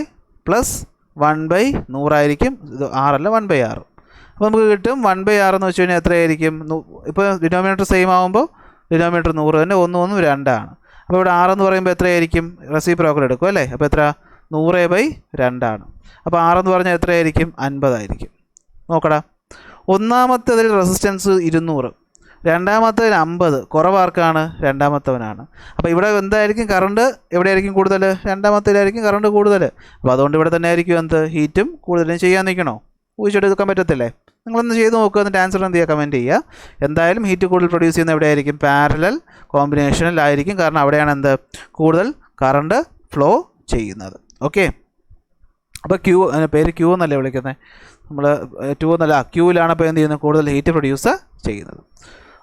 പ്ലസ് 1/100 ആയിരിക്കും ഇത് 6 അല്ല 1/6 അപ്പോൾ നമുക്ക് കിട്ടും 1/6 എന്ന് വെച്ച് കഴിഞ്ഞാൽ എത്രയായിരിക്കും ഇപ്പോൾ ഡിനോമിനേറ്റർ സെയിം ആകുമ്പോൾ ഡിനോമിനേറ്റർ 100 തന്നെ 1 2 ആണ് അപ്പോൾ ഇവിടെ 6 എന്ന് പറയുമ്പോൾ എത്രയായിരിക്കും റെസിപ്രോക്കൽ എടുക്കും അല്ലേ അപ്പോൾ എത്ര 100/2 ആണ് അപ്പോൾ 6 എന്ന് പറഞ്ഞാൽ എത്രയായിരിക്കും 50 ആയിരിക്കും നോക്കടാ ഒന്നാമത്തേതിൽ റെസിസ്റ്റൻസ് 200 രണ്ടാമത്തേതിൽ 50 കുറവാർക്കാണ് രണ്ടാമത്തവനാണ് അപ്പോൾ ഇവിടെ എന്തായിരിക്കും കറണ്ട് എവിടെയായിരിക്കും കൂടുതൽ രണ്ടാമത്തേലായിരിക്കും കറണ്ട് കൂടുതൽ അപ്പോൾ അതുകൊണ്ട് ഇവിടെ തന്നെ ആയിരിക്കും എന്ത് ഹീറ്റും കൂടുതലും ചെയ്യാൻ നിൽക്കണോ ഊഹിച്ചെടുക്കാൻ പറ്റത്തില്ലേ നിങ്ങളൊന്ന് ചെയ്ത് നോക്കുക എന്നിട്ട് ആൻസർ എന്ത് ചെയ്യുക കമൻറ്റ് ചെയ്യുക എന്തായാലും ഹീറ്റ് കൂടുതൽ പ്രൊഡ്യൂസ് ചെയ്യുന്ന എവിടെയായിരിക്കും പാരലൽ കോമ്പിനേഷനിലായിരിക്കും കാരണം അവിടെയാണ് എന്ത് കൂടുതൽ കറണ്ട് ഫ്ലോ ചെയ്യുന്നത് ഓക്കെ അപ്പോൾ പേര് ക്യൂ എന്നല്ലേ വിളിക്കുന്നത് നമ്മൾ 2 എന്നല്ല ക്യൂവിലാണ് അപ്പോൾ എന്ത് ചെയ്യുന്നത് കൂടുതൽ ഹീറ്റ് പ്രൊഡ്യൂസ് ചെയ്യുന്നത്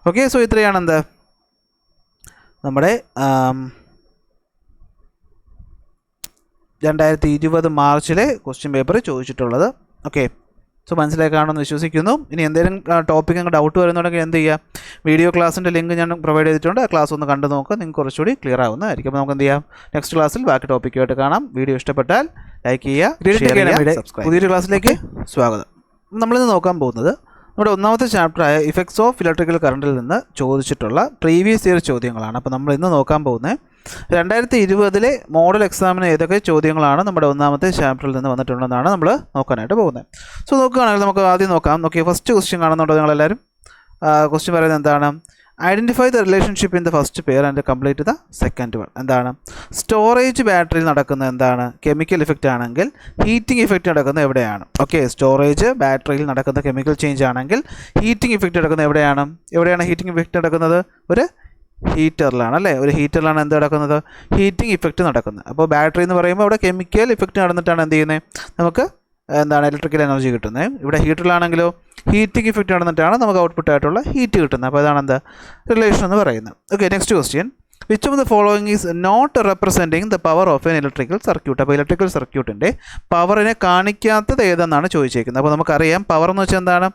ഓക്കെ സോ ഇത്രയാണ് എന്ത് നമ്മുടെ 2020 മാർച്ചിലെ ക്വസ്റ്റ്യൻ പേപ്പർ ചോദിച്ചിട്ടുള്ളത് ഓക്കെ സോ മനസ്സിലായി കാണുമെന്ന് വിശ്വസിക്കുന്നു. ഇനി എന്തെങ്കിലും ടോപ്പിക് നിങ്ങൾക്ക് ഡൗട്ട് വരുന്നുണ്ടെങ്കിൽ എന്ത് ചെയ്യുക, വീഡിയോ ക്ലാസ്സിൻ്റെ ലിങ്ക് ഞാൻ പ്രൊവൈഡ് ചെയ്തിട്ടുണ്ട്. ആ ക്ലാസ് ഒന്ന് കണ്ടു നോക്കുക, നിങ്ങൾക്ക് കുറച്ചുകൂടി ക്ലിയർ ആവുന്നതായിരിക്കും. അപ്പോൾ നമുക്ക് എന്ത് ചെയ്യാം, നെക്സ്റ്റ് ക്ലാസ്സിൽ ബാക്കി ടോപ്പിക്കുമായിട്ട് കാണാം. വീഡിയോ ഇഷ്ടപ്പെട്ടാൽ ലൈക്ക് ചെയ്യുക. പുതിയൊരു ക്ലാസ്സിലേക്ക് സ്വാഗതം. നമ്മളിന്ന് നോക്കാൻ പോകുന്നത് നമ്മുടെ ഒന്നാമത്തെ ചാപ്റ്ററായ ഇഫക്ട്സ് ഓഫ് ഇലക്ട്രിക്കൽ കറണ്ടിൽ നിന്ന് ചോദിച്ചിട്ടുള്ള പ്രീവിയസ് ഇയർ ചോദ്യങ്ങളാണ്. അപ്പോൾ നമ്മൾ ഇന്ന് നോക്കാൻ പോകുന്നത് 2020 മോഡൽ എക്സാമിന് ഏതൊക്കെ ചോദ്യങ്ങളാണ് നമ്മുടെ ഒന്നാമത്തെ ചാപ്റ്ററിൽ നിന്ന് വന്നിട്ടുണ്ടെന്നാണ് നമ്മൾ നോക്കാനായിട്ട് പോകുന്നത്. സോ നോക്കുകയാണെങ്കിൽ നമുക്ക് ആദ്യം നോക്കാം. ഫസ്റ്റ് ക്വസ്റ്റ്യൻ കാണുന്നുണ്ടോ നിങ്ങളെല്ലാവരും? ക്വസ്റ്റ്യൻ പറയുന്നത് എന്താണ്? Identify the relationship in the first pair and complete the second one. എന്താണ്? സ്റ്റോറേജ് ബാറ്ററിയിൽ നടക്കുന്ന എന്താണ് കെമിക്കൽ ഇഫക്റ്റ് ആണെങ്കിൽ ഹീറ്റിംഗ് ഇഫക്റ്റ് നടക്കുന്നത് എവിടെയാണ്? സ്റ്റോറേജ് ബാറ്ററിയിൽ നടക്കുന്ന കെമിക്കൽ ചേഞ്ച് ആണെങ്കിൽ ഹീറ്റിംഗ് ഇഫക്റ്റ് നടക്കുന്നത് എവിടെയാണ് ഹീറ്റിംഗ് ഇഫക്റ്റ് നടക്കുന്നത്? ഒരു ഹീറ്ററിലാണ് അല്ലേ? ഒരു ഹീറ്ററിലാണ് എന്ത് നടക്കുന്നത്? ഹീറ്റിംഗ് ഇഫക്റ്റ് നടക്കുന്നത്. അപ്പോൾ ബാറ്ററി എന്ന് പറയുമ്പോൾ അവിടെ കെമിക്കൽ ഇഫക്റ്റ് നടന്നിട്ടാണ് എന്ത് ചെയ്യുന്നത്, നമുക്ക് എന്താണ് ഇലക്ട്രിക്കൽ എനർജി കിട്ടുന്നത്. ഇവിടെ ഹീറ്ററിലാണെങ്കിലോ ഹീറ്റിംഗ് ഇഫക്റ്റ് നടന്നിട്ടാണ് നമുക്ക് ഔട്ട്പുട്ട് ആയിട്ടുള്ള ഹീറ്റ് കിട്ടുന്നത്. അപ്പോൾ അതാണ് എന്താ റിലേഷൻ എന്ന് പറയുന്നത്. Next question, which of the following is not representing the power of an electrical circuit? അപ്പോൾ ഇലക്ട്രിക്കൽ സർക്യൂട്ടിൻ്റെ പവറിനെ കാണിക്കാത്തത് ഏതെന്നാണ് ചോദിച്ചേക്കുന്നത്. അപ്പോൾ നമുക്കറിയാം പവർ എന്ന് വെച്ചാൽ എന്താണ്?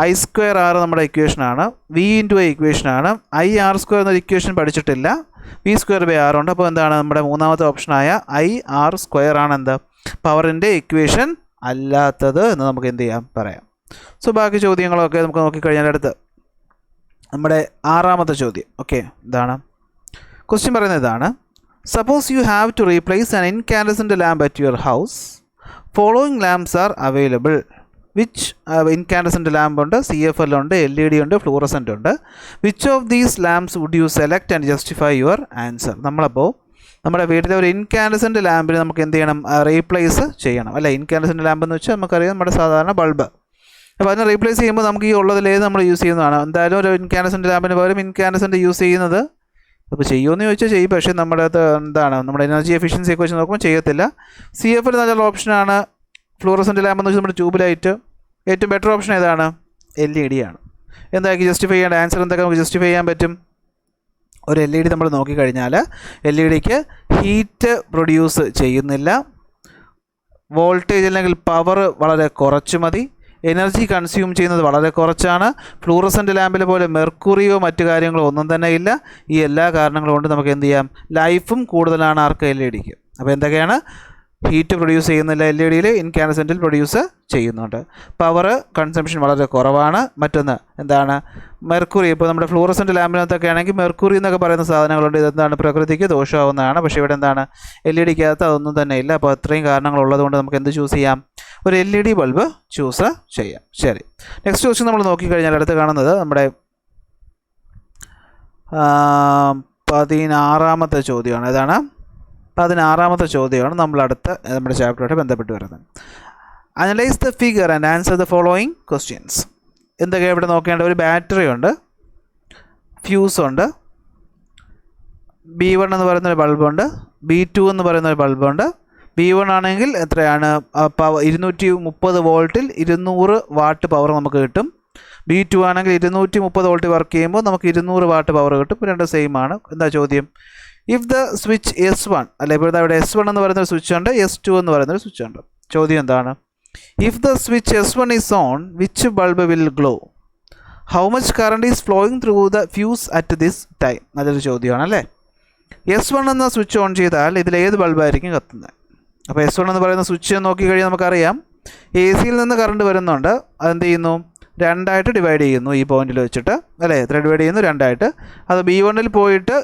I²R നമ്മുടെ ഇക്വേഷനാണ്, V×I ഇക്വേഷനാണ്. IR² എന്നൊരു ഇക്വേഷൻ പഠിച്ചിട്ടില്ല, V²/R ഉണ്ട്. അപ്പോൾ എന്താണ് നമ്മുടെ മൂന്നാമത്തെ ഓപ്ഷനായ IR² ആണ് എന്ത് പവറിൻ്റെ ഇക്വേഷൻ അല്ലാത്തത് എന്ന് നമുക്ക് എന്ത് ചെയ്യാം, പറയാം. സോ ബാക്കി ചോദ്യങ്ങളൊക്കെ നമുക്ക് നോക്കിക്കഴിഞ്ഞാൽ അടുത്ത് നമ്മുടെ ആറാമത്തെ ചോദ്യം. ഇതാണ് ക്വസ്റ്റ്യൻ പറയുന്നത്. ഇതാണ്, suppose you have to replace an incandescent lamp at your house. Following lamps are available. Which incandescent lamp ഉണ്ട്, CFL ഉണ്ട്, LED ഉണ്ട്, ഫ്ലൂറസെൻ്റ് ഉണ്ട്. Which of these lamps would you select and justify your answer? നമ്മളപ്പോൾ നമ്മുടെ വീട്ടിലെ ഒരു incandescent ലാമ്പിന് നമുക്ക് എന്ത് ചെയ്യണം, റീപ്ലേസ് ചെയ്യണം അല്ലേ? ഇൻകാൻഡസെൻ്റ് ലാമ്പ് എന്ന് വെച്ചാൽ നമുക്കറിയാം നമ്മുടെ സാധാരണ ബൾബ്. അപ്പോൾ അതിനെ റീപ്ലേസ് ചെയ്യുമ്പോൾ നമുക്ക് ഈ ഉള്ളതിലേത് നമ്മൾ യൂസ് ചെയ്യുന്നതാണ്. എന്തായാലും ഒരു ഇൻകാൻഡസെൻ്റ് ലാമ്പിന് പകരം ഇൻകാൻഡസെൻ്റ് യൂസ് ചെയ്യുന്നത് അപ്പോൾ ചെയ്യുമെന്ന് ചോദിച്ചാൽ ചെയ്യും, പക്ഷേ നമ്മുടെ അത് എന്താണ് നമ്മുടെ എനർജി എഫിഷ്യൻസിയൊക്കെ വെച്ച് നോക്കുമ്പോൾ ചെയ്യത്തില്ല. CFL നല്ലൊരു ഓപ്ഷനാണ്. ഫ്ലൂറസെൻ്റ് ലാമ്പ് എന്ന് വെച്ചാൽ നമ്മുടെ ട്യൂബ് ലൈറ്റ്. ഏറ്റവും ബെറ്റർ ഓപ്ഷൻ ഏതാണ്? LED ആണ്. എന്താക്കി ജസ്റ്റിഫൈ ചെയ്യേണ്ട ആൻസർ എന്തൊക്കെ നമുക്ക് ജസ്റ്റിഫൈ ചെയ്യാൻ പറ്റും? ഒരു LED നമ്മൾ നോക്കിക്കഴിഞ്ഞാൽ LEDക്ക് ഹീറ്റ് പ്രൊഡ്യൂസ് ചെയ്യുന്നില്ല, വോൾട്ടേജ് അല്ലെങ്കിൽ പവർ വളരെ കുറച്ച് മതി, എനർജി കൺസ്യൂം ചെയ്യുന്നത് വളരെ കുറച്ചാണ്. ഫ്ലൂറസെൻ്റ് ലാമ്പിൽ പോലെ മെർക്കുറിയോ മറ്റു കാര്യങ്ങളോ ഒന്നും തന്നെ ഇല്ല. ഈ എല്ലാ കാരണങ്ങളും കൊണ്ട് നമുക്ക് എന്ത് ചെയ്യാം, ലൈഫും കൂടുതലാണ് ആർക്ക്? LEDക്ക്. അപ്പോൾ എന്തൊക്കെയാണ്? ഹീറ്റ് പ്രൊഡ്യൂസ് ചെയ്യുന്നില്ല LEDയിൽ, ഇൻകാൻഡസെൻ്റിൽ പ്രൊഡ്യൂസ് ചെയ്യുന്നുണ്ട്. പവർ കൺസംഷൻ വളരെ കുറവാണ്. മറ്റൊന്ന് എന്താണ്? മെർക്കുറി. ഇപ്പോൾ നമ്മുടെ ഫ്ലൂറസെൻ്റ് ലാമ്പിനകത്തൊക്കെ ആണെങ്കിൽ മെർക്കുറി എന്നൊക്കെ പറയുന്ന സാധനങ്ങളുണ്ട്. ഇതെന്താണ്? പ്രകൃതിക്ക് ദോഷമാവുന്നതാണ്. പക്ഷേ ഇവിടെ എന്താണ്? LEDക്കകത്ത് അതൊന്നും തന്നെ ഇല്ല. അപ്പോൾ അത്രയും കാരണങ്ങളുള്ളത് കൊണ്ട് നമുക്ക് എന്ത് ചൂസ് ചെയ്യാം? ഒരു LED ബൾബ് ചൂസ് ചെയ്യാം. ശരി, നെക്സ്റ്റ് ക്വസ്റ്റ്യൻ നമ്മൾ നോക്കിക്കഴിഞ്ഞാൽ അടുത്ത് കാണുന്നത് നമ്മുടെ 16ാമത്തെ ചോദ്യമാണ്. ഏതാണ്? 16ാമത്തെ ചോദ്യമാണ് നമ്മൾ അടുത്ത നമ്മുടെ ചാപ്റ്ററുമായിട്ട് ബന്ധപ്പെട്ട് വരുന്നത്. Analyse the figure and answer the following questions. എന്തൊക്കെയാണ് ഇവിടെ നോക്കേണ്ട? ഒരു ബാറ്ററി ഉണ്ട്, ഫ്യൂസ് ഉണ്ട്, B1 എന്ന് പറയുന്നൊരു ബൾബുണ്ട്, B2 എന്ന് പറയുന്നൊരു ബൾബുണ്ട്. B1 ആണെങ്കിൽ എത്രയാണ്? 230 വോൾട്ടിൽ 200 വാട്ട് പവർ നമുക്ക് കിട്ടും. B2 ആണെങ്കിൽ 230 വോൾട്ട് വർക്ക് ചെയ്യുമ്പോൾ നമുക്ക് 200 വാട്ട് പവർ കിട്ടും. രണ്ട് സെയിം ആണ്. എന്താ ചോദ്യം? ഇഫ് ദ സ്വിച്ച് S1 അല്ലെ, ഇപ്പോൾ ഇവിടെ S1 എന്ന് പറയുന്നൊരു സ്വിച്ച് ഉണ്ട്, S2 എന്ന് പറയുന്നൊരു സ്വിച്ച് ഉണ്ട്. ചോദ്യം എന്താണ്? If the switch S1 is on, which bulb will glow? How much current is flowing through the fuse at this time? നല്ലൊരു ചോദ്യമാണ് അല്ലേ? S1 എന്ന സ്വിച്ച് ഓൺ ചെയ്താൽ ഇതിലേത് ബൾബായിരിക്കും കത്തുന്നത്? അപ്പോൾ S1 എന്ന് പറയുന്ന സ്വിച്ച് നോക്കിക്കഴിഞ്ഞാൽ നമുക്കറിയാം AC-യിൽ നിന്ന് കറണ്ട് വരുന്നുണ്ട്. അതെന്ത് ചെയ്യുന്നു? രണ്ടായിട്ട് ഡിവൈഡ് ചെയ്യുന്നു ഈ പോയിന്റിൽ വെച്ചിട്ട് അല്ലേ? എത്ര ഡിവൈഡ് ചെയ്യുന്നു? രണ്ടായിട്ട്. അത് B1-ൽ പോയിട്ട്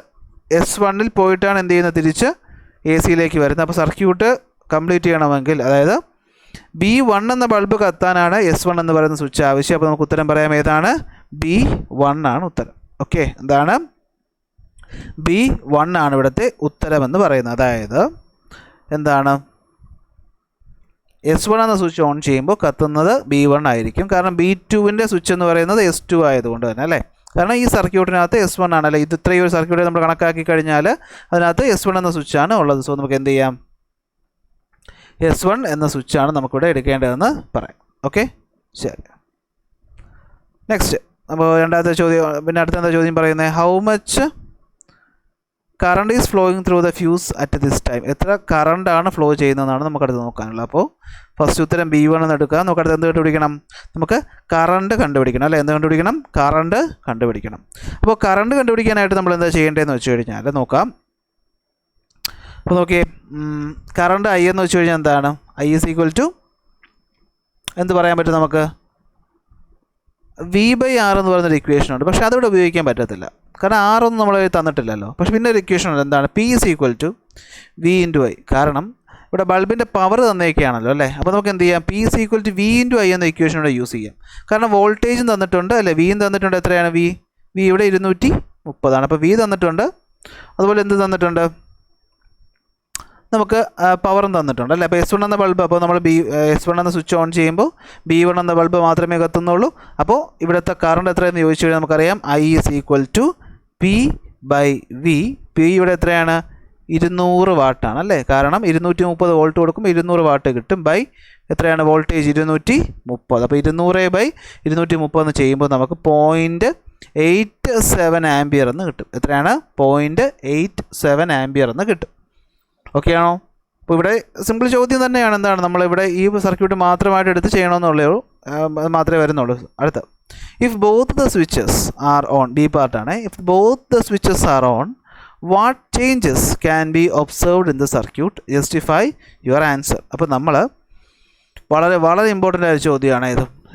S1-ൽ പോയിട്ടാണ് എന്ത് ചെയ്യുന്നത്? തിരിച്ച് AC-യിലേക്ക് വരുന്നത്. അപ്പോൾ സർക്യൂട്ട് കംപ്ലീറ്റ് ചെയ്യണമെങ്കിൽ, അതായത് B1 എന്ന ബൾബ് കത്താനാണ് S1 എന്ന് പറയുന്ന സ്വിച്ച് ആവശ്യം. അപ്പോൾ നമുക്ക് ഉത്തരം പറയാം ഏതാണ്? B1 ആണ് ഉത്തരം. എന്താണ്? B1 ആണ് ഇവിടുത്തെ ഉത്തരം എന്ന് പറയുന്നത്. അതായത് എന്താണ്? S1 എന്ന സ്വിച്ച് ഓൺ ചെയ്യുമ്പോൾ കത്തുന്നത് B1 ആയിരിക്കും. കാരണം B2-ൻ്റെ സ്വിച്ച് എന്ന് പറയുന്നത് S2 ആയതുകൊണ്ട് തന്നെ അല്ലേ? കാരണം ഈ സർക്യൂട്ടിനകത്ത് S1 ആണല്ലേ, ഇത് ഇത്രയും ഒരു സർക്യൂട്ട് നമ്മൾ കണക്കാക്കി കഴിഞ്ഞാൽ അതിനകത്ത് S1 എന്ന സ്വിച്ചാണ് ഉള്ളത്. സോ നമുക്ക് എന്ത് ചെയ്യാം? S1 എന്ന സ്വിച്ചാണ് നമുക്കിവിടെ എടുക്കേണ്ടതെന്ന് പറയാം. ശരി, നെക്സ്റ്റ് അപ്പോൾ രണ്ടാമത്തെ ചോദ്യം. പിന്നെ അടുത്ത ചോദ്യം പറയുന്നത് how much current is flowing through the fuse at this time? എത്ര കറണ്ടാണ് ഫ്ലോ ചെയ്യുന്നതെന്നാണ് നമുക്കടുത്ത് നോക്കാനുള്ളത്. അപ്പോൾ ഫസ്റ്റ് ഉത്തരം B1 എന്ന് എടുക്കുക. നമുക്ക് അടുത്ത് എന്ത് കണ്ടുപിടിക്കണം? നമുക്ക് കറണ്ട് കണ്ടുപിടിക്കണം അല്ലേ? എന്ത് കണ്ടുപിടിക്കണം? കറണ്ട് കണ്ടുപിടിക്കണം. അപ്പോൾ കറണ്ട് കണ്ടുപിടിക്കാനായിട്ട് നമ്മൾ എന്താ ചെയ്യേണ്ടതെന്ന് വെച്ച് കഴിഞ്ഞാൽ നോക്കാം. അപ്പോൾ നോക്കിയേ, കറണ്ട് I എന്ന് വെച്ച് കഴിഞ്ഞാൽ എന്താണ്? I ഈസ് ഈക്വൽ ടു എന്ത് പറയാൻ പറ്റും നമുക്ക്? V/R എന്ന് പറയുന്നൊരു ഇക്വേഷൻ ഉണ്ട്. പക്ഷേ അതിവിടെ ഉപയോഗിക്കാൻ പറ്റത്തില്ല, കാരണം R ഒന്നും നമ്മൾ തന്നിട്ടില്ലല്ലോ. പക്ഷേ പിന്നെ ഒരു ഇക്വേഷൻ ഉണ്ട്, എന്താണ്? P is equal to V into I. കാരണം ഇവിടെ ബൾബിൻ്റെ പവർ തന്നേക്കാണല്ലോ അല്ലേ? അപ്പോൾ നമുക്ക് എന്ത് ചെയ്യാം? P is equal to V into I എന്ന ഇക്വേഷൻ ഇവിടെ യൂസ് ചെയ്യാം. കാരണം വോൾട്ടേജും തന്നിട്ടുണ്ട് അല്ലേ? Vയും തന്നിട്ടുണ്ട്. എത്രയാണ് V ഇവിടെ 230 അപ്പോൾ V തന്നിട്ടുണ്ട്. അതുപോലെ എന്ത് തന്നിട്ടുണ്ട്? നമുക്ക് പവറും തന്നിട്ടുണ്ട് അല്ലേ? അപ്പോൾ S1 എന്ന ബൾബ്, അപ്പോൾ നമ്മൾ S1 എന്ന സ്വിച്ച് ഓൺ ചെയ്യുമ്പോൾ B1 എന്ന ബൾബ് മാത്രമേ കത്തുന്നുള്ളൂ. അപ്പോൾ ഇവിടുത്തെ കറണ്ട് എത്രയെന്ന് ചോദിച്ചു കഴിഞ്ഞാൽ നമുക്കറിയാം I is equal to P/V. P ഇവിടെ എത്രയാണ്? 200 വാട്ടാണ് അല്ലേ? കാരണം 230 വോൾട്ട് കൊടുക്കുമ്പോൾ 200 വാട്ട് കിട്ടും. ബൈ എത്രയാണ് വോൾട്ടേജ്? 230. അപ്പോൾ 200/230 എന്ന് ചെയ്യുമ്പോൾ നമുക്ക് 0.87 ആംപിയർ എന്ന് കിട്ടും. എത്രയാണ്? 0.87 ആംപിയർ എന്ന് കിട്ടും. ഓക്കെ ആണോ? അപ്പോൾ ഇവിടെ സിമ്പിൾ ചോദ്യം തന്നെയാണ്. എന്താണ് നമ്മളിവിടെ ഈ സർക്യൂട്ട് മാത്രമായിട്ട് എടുത്ത് ചെയ്യണമെന്നുള്ളൂ, മാത്രമേ വരുന്നുള്ളൂ. അടുത്ത, if both the switches are on, B പാർട്ടാണ്. If both the switches are on, what changes can be observed in the circuit? Justify your answer. അപ്പോൾ നമ്മൾ വളരെ ഇമ്പോർട്ടൻ്റ് ആയ ചോദ്യമാണ്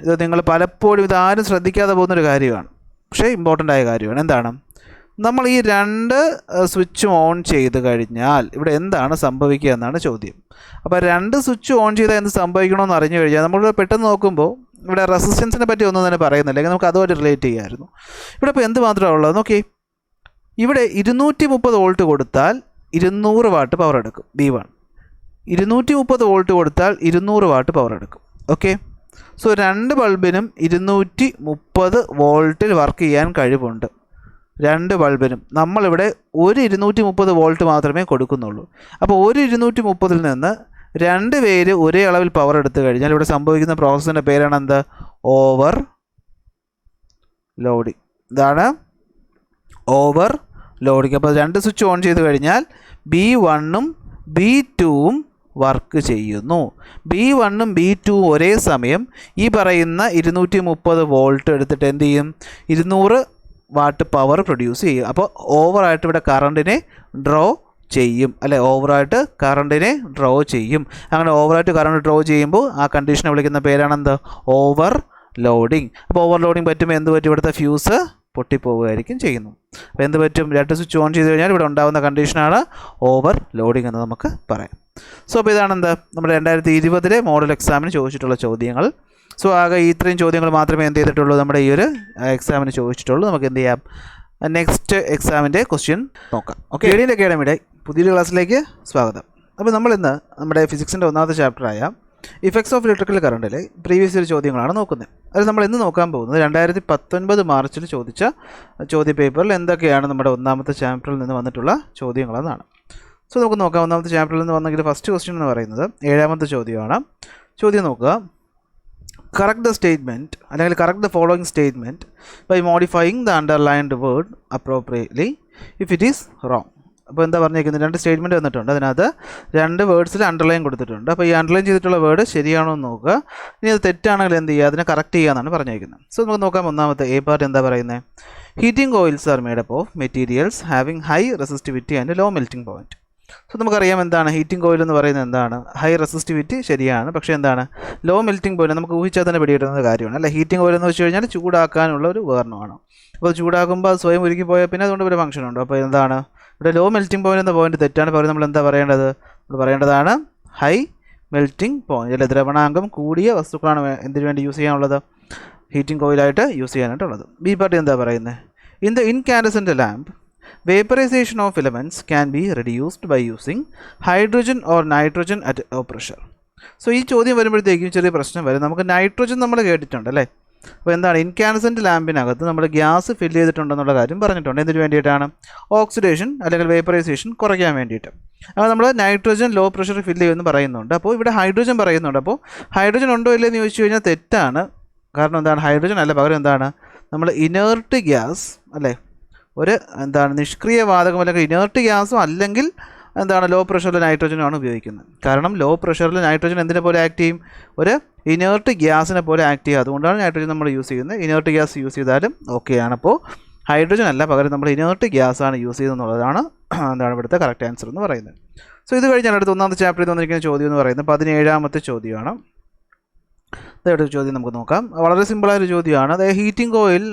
ഇത് നിങ്ങൾ പലപ്പോഴും ഇതാരും ശ്രദ്ധിക്കാതെ പോകുന്നൊരു കാര്യമാണ്, പക്ഷേ ഇമ്പോർട്ടൻ്റ് ആയ കാര്യമാണ്. എന്താണ്? നമ്മൾ ഈ രണ്ട് സ്വിച്ചും ഓൺ ചെയ്ത് കഴിഞ്ഞാൽ ഇവിടെ എന്താണ് സംഭവിക്കുക എന്നാണ് ചോദ്യം. അപ്പോൾ രണ്ട് സ്വിച്ച് ഓൺ ചെയ്താൽ എന്ത് സംഭവിക്കണമെന്ന് അറിഞ്ഞു കഴിഞ്ഞാൽ നമ്മൾ പെട്ടെന്ന് നോക്കുമ്പോൾ ഇവിടെ റെസിസ്റ്റൻസിനെ പറ്റി ഒന്നും തന്നെ പറയുന്നില്ല, അല്ലെങ്കിൽ നമുക്ക് അതുമായിട്ട് റിലേറ്റ് ചെയ്യാമായിരുന്നു. ഇവിടെ ഇപ്പോൾ എന്ത് മാത്രമാണ് ഉള്ളത് നോക്കി. ഇവിടെ 230 വോൾട്ട് കൊടുത്താൽ 200 വാട്ട് പവർ എടുക്കും B1. 230 വോൾട്ട് കൊടുത്താൽ 200 വാട്ട് പവർ എടുക്കും. ഓക്കെ, സോ രണ്ട് ബൾബിനും 230 വോൾട്ടിൽ വർക്ക് ചെയ്യാൻ കഴിവുണ്ട്. രണ്ട് ബൾബിനും നമ്മളിവിടെ ഒരു 230 വോൾട്ട് മാത്രമേ കൊടുക്കുന്നുള്ളൂ. അപ്പോൾ ഒരു 230 നിന്ന് രണ്ട് പേര് ഒരേ അളവിൽ പവർ എടുത്തു കഴിഞ്ഞാൽ ഇവിടെ സംഭവിക്കുന്ന പ്രോസസ്സിൻ്റെ പേരാണ് എന്ത്? Over loading. ഇതാണ് ഓവർ ലോഡിങ്. അപ്പോൾ രണ്ട് സ്വിച്ച് ഓൺ ചെയ്ത് കഴിഞ്ഞാൽ B1ഉം B2ഉം വർക്ക് ചെയ്യുന്നു. B1ഉം B2ഉം ഒരേ സമയം ഈ പറയുന്ന 230 വോൾട്ട് എടുത്തിട്ട് എന്ത് ചെയ്യും? 200 വാട്ട് പവർ പ്രൊഡ്യൂസ് ചെയ്യും. അപ്പോൾ ഓവറായിട്ട് ഇവിടെ കറണ്ടിനെ ഡ്രോ ചെയ്യും അല്ലേ? ഓവറായിട്ട് കറണ്ടിനെ ഡ്രോ ചെയ്യും. അങ്ങനെ ഓവറായിട്ട് കറണ്ട് ഡ്രോ ചെയ്യുമ്പോൾ ആ കണ്ടീഷനെ വിളിക്കുന്ന പേരാണെന്ത്? Overloading. അപ്പോൾ ഓവർ ലോഡിങ് പറ്റുമ്പോൾ എന്ത് പറ്റും? ഇവിടുത്തെ ഫ്യൂസ് പൊട്ടിപ്പോവുകയായിരിക്കും ചെയ്യുന്നു. അപ്പോൾ എന്ത് പറ്റും? രണ്ട് സ്വിച്ച് ഓൺ ചെയ്ത് കഴിഞ്ഞാൽ ഇവിടെ ഉണ്ടാകുന്ന കണ്ടീഷനാണ് ഓവർ ലോഡിങ് എന്ന് നമുക്ക് പറയാം. സോ അപ്പോൾ ഇതാണെന്ത് നമ്മുടെ 2020 മോഡൽ എക്സാമിന് ചോദിച്ചിട്ടുള്ള ചോദ്യങ്ങൾ. സോ ആകെ ഇത്രയും ചോദ്യങ്ങൾ മാത്രമേ എന്ത് ചെയ്തിട്ടുള്ളൂ? നമ്മുടെ ഈ ഒരു എക്സാമിന് ചോദിച്ചിട്ടുള്ളൂ. നമുക്ക് എന്ത് ചെയ്യാം? നെക്സ്റ്റ് എക്സാമിൻ്റെ ക്വസ്റ്റ്യൻ നോക്കാം. ഓക്കെ, എഡിൻ അക്കാഡമിയുടെ പുതിയൊരു ക്ലാസ്സിലേക്ക് സ്വാഗതം. അപ്പോൾ നമ്മളിന്ന് നമ്മുടെ ഫിസിക്സിൻ്റെ ഒന്നാമത്തെ ചാപ്റ്ററായ ഇഫക്ട്സ് ഓഫ് ഇലക്ട്രിക്കൽ കറണ്ടിലെ പ്രീവിയസ് ഇയർ ചോദ്യങ്ങളാണ് നോക്കുന്നത്. അത് നമ്മൾ ഇന്ന് നോക്കാൻ പോകുന്നത് 2019 മാർച്ചിൽ ചോദിച്ച ചോദ്യ പേപ്പറിൽ എന്തൊക്കെയാണ് നമ്മുടെ ഒന്നാമത്തെ ചാപ്റ്ററിൽ നിന്ന് വന്നിട്ടുള്ള ചോദ്യങ്ങളെന്നാണ്. സോ നമുക്ക് നോക്കാം. ഒന്നാമത്തെ ചാപ്റ്ററിൽ നിന്ന് വന്നെങ്കിൽ ഫസ്റ്റ് ക്വസ്റ്റ്യൻ എന്ന് പറയുന്നത് 7ാമത്തെ ചോദ്യമാണ്. ചോദ്യം നോക്കുക. കറക്റ്റ് ദ സ്റ്റേറ്റ്മെൻറ്റ് അല്ലെങ്കിൽ correct the following statement by modifying the underlined word appropriately if it is wrong. അപ്പോൾ എന്താ പറഞ്ഞേക്കുന്നത്? രണ്ട് സ്റ്റേറ്റ്മെൻറ്റ് വന്നിട്ടുണ്ട്. അതിനകത്ത് രണ്ട് വേർഡ്സിൽ അണ്ടർലൈൻ കൊടുത്തിട്ടുണ്ട്. അപ്പോൾ ഈ അണ്ടർലൈൻ ചെയ്തിട്ടുള്ള വേർഡ് ശരിയാണോ എന്ന് നോക്കുക. ഇനി അത് തെറ്റാണെങ്കിൽ എന്ത് ചെയ്യുക? അതിനെ കറക്റ്റ് ചെയ്യുക എന്നാണ് പറഞ്ഞേക്കുന്നത്. സോ നമുക്ക് നോക്കാം. ഒന്നാമത്തെ എ പാർട്ട് എന്താ പറയുന്നത്? Heating coils are made up of materials having high resistivity and low melting point. So നമുക്കറിയാം എന്താണ് ഹീറ്റിംഗ് കോയിൽ എന്ന് പറയുന്നത്? എന്താണ്? ഹൈ റെസിസ്റ്റിവിറ്റി ശരിയാണ്, പക്ഷേ എന്താണ്? ലോ മെൽറ്റിംഗ് പോയിൻറ്റ് നമുക്ക് ഊഹിച്ചാൽ തന്നെ പിടികിട്ടുന്ന കാര്യമാണ് അല്ലേ? ഹീറ്റിംഗ് കോയിൽ എന്ന് വെച്ച് കഴിഞ്ഞാൽ ചൂടാക്കാനുള്ള ഒരു ഉപകരണമാണ്. അപ്പോൾ ചൂടാക്കുമ്പോൾ അത് സ്വയം ഉരുക്കി പോയാൽ പിന്നെ അതുകൊണ്ട് ഒരു ഫംഗ്ഷൻ ഉണ്ട്. അപ്പോൾ എന്താണ് ഇവിടെ ലോ മെൽറ്റിംഗ് പോയിൻറ്റ് എന്ന പോയിൻറ്റ് തെറ്റാണ്. പകരം നമ്മൾ എന്താ പറയേണ്ടത്? നമ്മൾ പറയേണ്ടതാണ് ഹൈ മെൽറ്റിംഗ് പോയിൻറ്റ് അല്ലെ? ദ്രവണാങ്കം കൂടിയ വസ്തുക്കളാണ് എന്തിനു വേണ്ടി യൂസ് ചെയ്യാനുള്ളത്? ഹീറ്റിംഗ് കോയിലായിട്ട് യൂസ് ചെയ്യാനായിട്ടുള്ളത്. ബി പാർട്ടി എന്താ പറയുന്നത്? In the incandescent lamp vaporization of elements can be reduced by using hydrogen or nitrogen at low pressure. So ഈ ചോദ്യം വരുമ്പോഴത്തേക്കും ചെറിയ പ്രശ്നം വരും. നമുക്ക് നൈട്രോജൻ നമ്മൾ കേട്ടിട്ടുണ്ട് അല്ലേ? അപ്പോൾ എന്താണ്? ഇൻകാൻഡസെൻ്റ് ലാമ്പിനകത്ത് നമ്മൾ ഗ്യാസ് ഫില്ല് ചെയ്തിട്ടുണ്ടെന്നുള്ള കാര്യം പറഞ്ഞിട്ടുണ്ട്. എന്തിനു വേണ്ടിയിട്ടാണ്? ഓക്സിഡേഷൻ അല്ലെങ്കിൽ വേപ്പറൈസേഷൻ കുറയ്ക്കാൻ വേണ്ടിയിട്ട്. അപ്പോൾ നമ്മൾ നൈട്രോജൻ ലോ പ്രഷർ ഫില്ല് ചെയ്യുമെന്ന് പറയുന്നുണ്ട്. അപ്പോൾ ഇവിടെ ഹൈഡ്രോജൻ പറയുന്നുണ്ട്. അപ്പോൾ ഹൈഡ്രോജൻ ഉണ്ടോ ഇല്ലയെന്ന് ചോദിച്ചു കഴിഞ്ഞാൽ തെറ്റാണ്. കാരണം എന്താണ്? ഹൈഡ്രോജൻ അല്ല, പകരം എന്താണ്? നമ്മൾ ഇനേർട്ട് ഗ്യാസ് അല്ലേ? ഒരു എന്താണ് നിഷ്ക്രിയ വാതകം അല്ലെങ്കിൽ ഇനേർട്ട് ഗ്യാസും അല്ലെങ്കിൽ എന്താണ് ലോ പ്രഷറിൽ നൈട്രജനാണ് ഉപയോഗിക്കുന്നത്. കാരണം ലോ പ്രഷറിൽ നൈട്രജൻ എന്തിനെ പോലെ ആക്ട് ചെയ്യും? ഒരു ഇനേർട്ട് ഗ്യാസിനെ പോലെ ആക്ട് ചെയ്യുക. അതുകൊണ്ടാണ് നൈട്രജൻ നമ്മൾ യൂസ് ചെയ്യുന്നത്. ഇനേർട്ട് ഗ്യാസ് യൂസ് ചെയ്താലും ഓക്കെയാണ്. അപ്പോൾ ഹൈഡ്രജൻ അല്ല, പകരം നമ്മൾ ഇനേർട്ട് ഗ്യാസാണ് യൂസ് ചെയ്തെന്നുള്ളതാണ് എന്താണ് ഇവിടുത്തെ കറക്റ്റ് ആൻസർ എന്ന് പറയുന്നത്. സോ ഇത് കഴിഞ്ഞാൽ അടുത്ത ഒന്നാമത്തെ ചാപ്റ്ററിൽ തന്നിരിക്കുന്ന ചോദ്യം എന്ന് പറയുന്നത് 17ാമത്തെ ചോദ്യമാണ്. ഇതെടുത്ത ചോദ്യം നമുക്ക് നോക്കാം. വളരെ സിമ്പിളായൊരു ചോദ്യമാണ്. The heating coil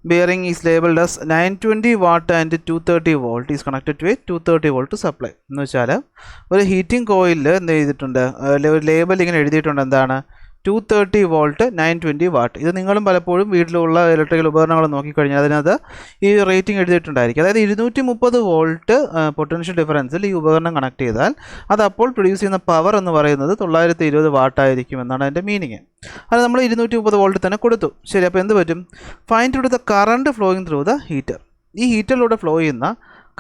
bearing is labeled as 920 watt and 230 volt is connected to a 230 volt supply. എന്ന് വെച്ചാൽ ഒരു ഹീറ്റിംഗ് കോയിലിൽ എന്ത് ചെയ്തിട്ടുണ്ട്, ഒരു ലേബൽ ഇങ്ങനെ എഴുതിയിട്ടുണ്ട്. എന്താണ്? 230 വോൾട്ട് 920 വാട്ട്. ഇത് നിങ്ങളും പലപ്പോഴും വീട്ടിലുള്ള ഇലക്ട്രിക്കൽ ഉപകരണങ്ങൾ നോക്കിക്കഴിഞ്ഞാൽ അതിനകത്ത് ഈ റേറ്റിംഗ് എഴുതിയിട്ടുണ്ടായിരിക്കും. അതായത് 230 വോൾട്ട് പൊട്ടൻഷ്യൽ ഡിഫറൻസിൽ ഈ ഉപകരണം കണക്ട് ചെയ്താൽ അത് അപ്പോൾ പ്രൊഡ്യൂസ് ചെയ്യുന്ന പവർ എന്ന് പറയുന്നത് 920 വാട്ടായിരിക്കും എന്നാണ് അതിൻ്റെ മീനിങ്. അത് നമ്മൾ 230 വോൾട്ട് തന്നെ കൊടുത്തു. ശരി, അപ്പോൾ എന്ത് പറ്റും? Find out the current flowing through the heater. ഈ ഹീറ്ററിലൂടെ ഫ്ലോ ചെയ്യുന്ന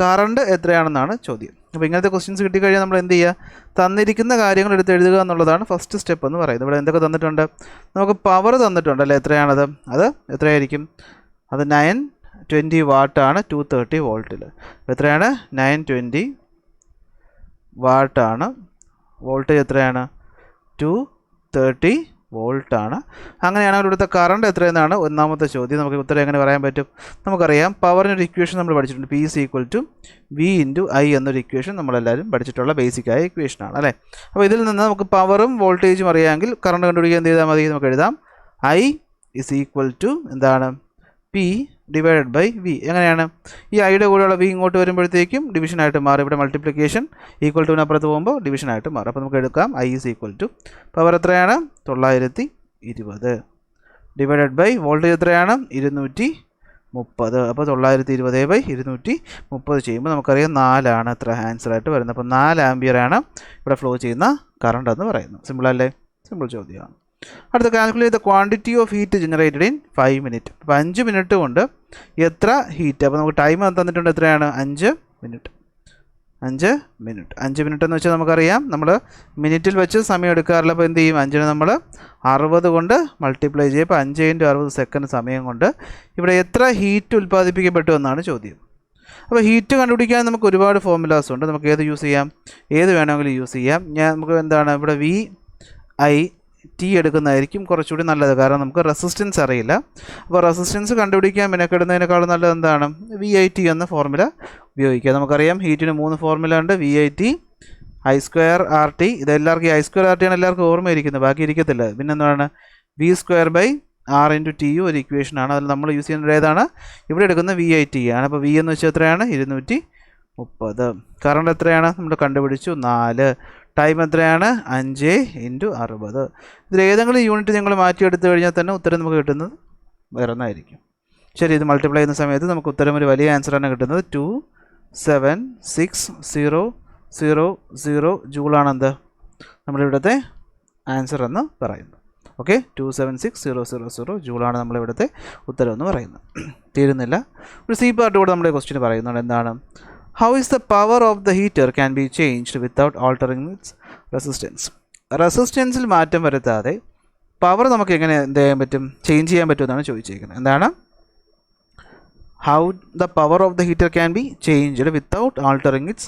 കറണ്ട് എത്രയാണെന്നാണ് ചോദ്യം. അപ്പോൾ ഇങ്ങനത്തെ ക്വസ്റ്റ്യൻസ് കിട്ടിക്കഴിഞ്ഞാൽ നമ്മൾ എന്ത് ചെയ്യുക? തന്നിരിക്കുന്ന കാര്യങ്ങൾ എടുത്ത് എഴുതുക എന്നുള്ളതാണ് ഫസ്റ്റ് സ്റ്റെപ്പ് എന്ന് പറയുന്നത്. ഇവിടെ എന്തൊക്കെ തന്നിട്ടുണ്ട്? നമുക്ക് പവർ തന്നിട്ടുണ്ട് അല്ലേ? എത്രയാണത്? അത് എത്രയായിരിക്കും? അത് 920 വാട്ടാണ് 230 വോൾട്ടിൽ. എത്രയാണ്? 920 വാട്ടാണ്. വോൾട്ടേജ് എത്രയാണ്? 230 വോൾട്ടാണ്. അങ്ങനെയാണെങ്കിൽ ഇവിടുത്തെ കറണ്ട് എത്രയെന്നാണ് ഒന്നാമത്തെ ചോദ്യം. നമുക്ക് ഉത്തരം എങ്ങനെ പറയാൻ പറ്റും? നമുക്കറിയാം പവറിനൊരു ഇക്വേഷൻ നമ്മൾ പഠിച്ചിട്ടുണ്ട്. P = V × I എന്നൊരു ഇക്വേഷൻ നമ്മളെല്ലാവരും പഠിച്ചിട്ടുള്ള ബേസിക്കായ ഇക്വേഷനാണ് അല്ലേ? അപ്പോൾ ഇതിൽ നിന്ന് നമുക്ക് പവറും വോൾട്ടേജും അറിയാമെങ്കിൽ കറണ്ട് കണ്ടുപിടിക്കാൻ എന്ത് ചെയ്താൽ മതി? നമുക്ക് എഴുതാം I = എന്താണ്? P / V. എങ്ങനെയാണ്? ഈ ഐയുടെ കൂടെയുള്ള V ഇങ്ങോട്ട് വരുമ്പോഴത്തേക്കും ഡിവിഷനായിട്ട് മാറും. ഇവിടെ മൾട്ടിപ്ലിക്കേഷൻ = അപ്പുറത്ത് പോകുമ്പോൾ ഡിവിഷനായിട്ട് മാറും. അപ്പോൾ നമുക്ക് എടുക്കാം I = പവർ എത്രയാണ്? 920 / വോൾട്ടേജ് എത്രയാണ്? 230. അപ്പോൾ 920/230 ചെയ്യുമ്പോൾ നമുക്കറിയാം 4 ആണ് എത്ര ആൻസറായിട്ട് വരുന്നത്. അപ്പോൾ 4 ആമ്പിയറാണ് ഇവിടെ ഫ്ലോ ചെയ്യുന്ന കറണ്ട് എന്ന് പറയുന്നത്. സിമ്പിൾ അല്ലേ? സിമ്പിൾ ചോദ്യമാണ്. അടുത്ത calculate the quantity of heat generated in 5 minute. അപ്പോൾ 5 മിനിറ്റ് കൊണ്ട് എത്ര ഹീറ്റ്? അപ്പോൾ നമുക്ക് ടൈം തന്നിട്ടുണ്ട്. എത്രയാണ്? 5 മിനിറ്റ്. 5 മിനിറ്റ് എന്ന് വെച്ചാൽ നമുക്കറിയാം നമ്മൾ മിനിറ്റിൽ വെച്ച് സമയം എടുക്കാറില്ല. അപ്പോൾ എന്ത് ചെയ്യും? 5ന് നമ്മൾ 60 കൊണ്ട് മൾട്ടിപ്ലൈ ചെയ്യും. അപ്പോൾ 5 × 60 സെക്കൻഡ് സമയം കൊണ്ട് ഇവിടെ എത്ര ഹീറ്റ് ഉൽപ്പാദിപ്പിക്കപ്പെട്ടു എന്നാണ് ചോദ്യം. അപ്പോൾ ഹീറ്റ് കണ്ടുപിടിക്കാൻ നമുക്ക് ഒരുപാട് ഫോർമുലാസ് ഉണ്ട്. നമുക്ക് ഏത് യൂസ് ചെയ്യാം? ഏത് വേണമെങ്കിലും യൂസ് ചെയ്യാം. നമുക്ക് എന്താണ് ഇവിടെ VIT എടുക്കുന്നതായിരിക്കും കുറച്ചുകൂടി നല്ലത്. കാരണം നമുക്ക് റെസിസ്റ്റൻസ് അറിയില്ല. അപ്പോൾ റെസിസ്റ്റൻസ് കണ്ടുപിടിക്കാൻ മെനക്കെടുന്നതിനേക്കാളും നല്ലത് എന്താണ്? VIT എന്ന ഫോർമുല ഉപയോഗിക്കുക. നമുക്കറിയാം ഹീറ്റിന് 3 ഫോർമുല ഉണ്ട്. VIT, I² RT. ഇതെല്ലാവർക്കും I² RT ആണ് എല്ലാവർക്കും ഓർമ്മയിരിക്കുന്നത്, ബാക്കി ഇരിക്കത്തില്ല. പിന്നെ എന്താണ്? V² R × TU ഒരു ഇക്വേഷനാണ്. അതിൽ നമ്മൾ യൂസ് ചെയ്യുന്നത് ഏതാണ്? ഇവിടെ എടുക്കുന്ന VIT ആണ്. അപ്പോൾ V എന്ന് വെച്ചാൽ എത്രയാണ്? 230. കറണ്ട് എത്രയാണ്? നമ്മൾ കണ്ടുപിടിച്ചു 4. ടൈം എത്രയാണ്? 5 × 60. ഇതിൽ ഏതെങ്കിലും യൂണിറ്റ് നിങ്ങൾ മാറ്റിയെടുത്ത് കഴിഞ്ഞാൽ തന്നെ ഉത്തരം നമുക്ക് കിട്ടുന്നത് വേറെ ഒന്നായിരിക്കും. ശരി, ഇത് മൾട്ടിപ്ലൈ ചെയ്യുന്ന സമയത്ത് നമുക്ക് ഉത്തരം ഒരു വലിയ ആൻസറാണ് കിട്ടുന്നത്. 276,000 ജൂളാണ് എന്ത് നമ്മളിവിടുത്തെ ആൻസർ എന്ന് പറയുന്നത്. ഓക്കെ, 276,000 ജൂളാണ് നമ്മളിവിടുത്തെ ഉത്തരം എന്ന് പറയുന്നത്. തീരുന്നില്ല, ഒരു C പാർട്ട് കൂടെ നമ്മുടെ ക്വസ്റ്റ്യൻ പറയുന്നുണ്ട്. എന്താണ്? How is the power of the heater can be changed without altering its resistance? റെസിസ്റ്റൻസിൽ മാറ്റം വരുത്താതെ പവർ നമുക്ക് എങ്ങനെ എന്ത് ചെയ്യാൻ പറ്റും? ചേഞ്ച് ചെയ്യാൻ പറ്റുമെന്നാണ് ചോദിച്ചിരിക്കുന്നത്. എന്താണ്? How the power of the heater can be changed without altering its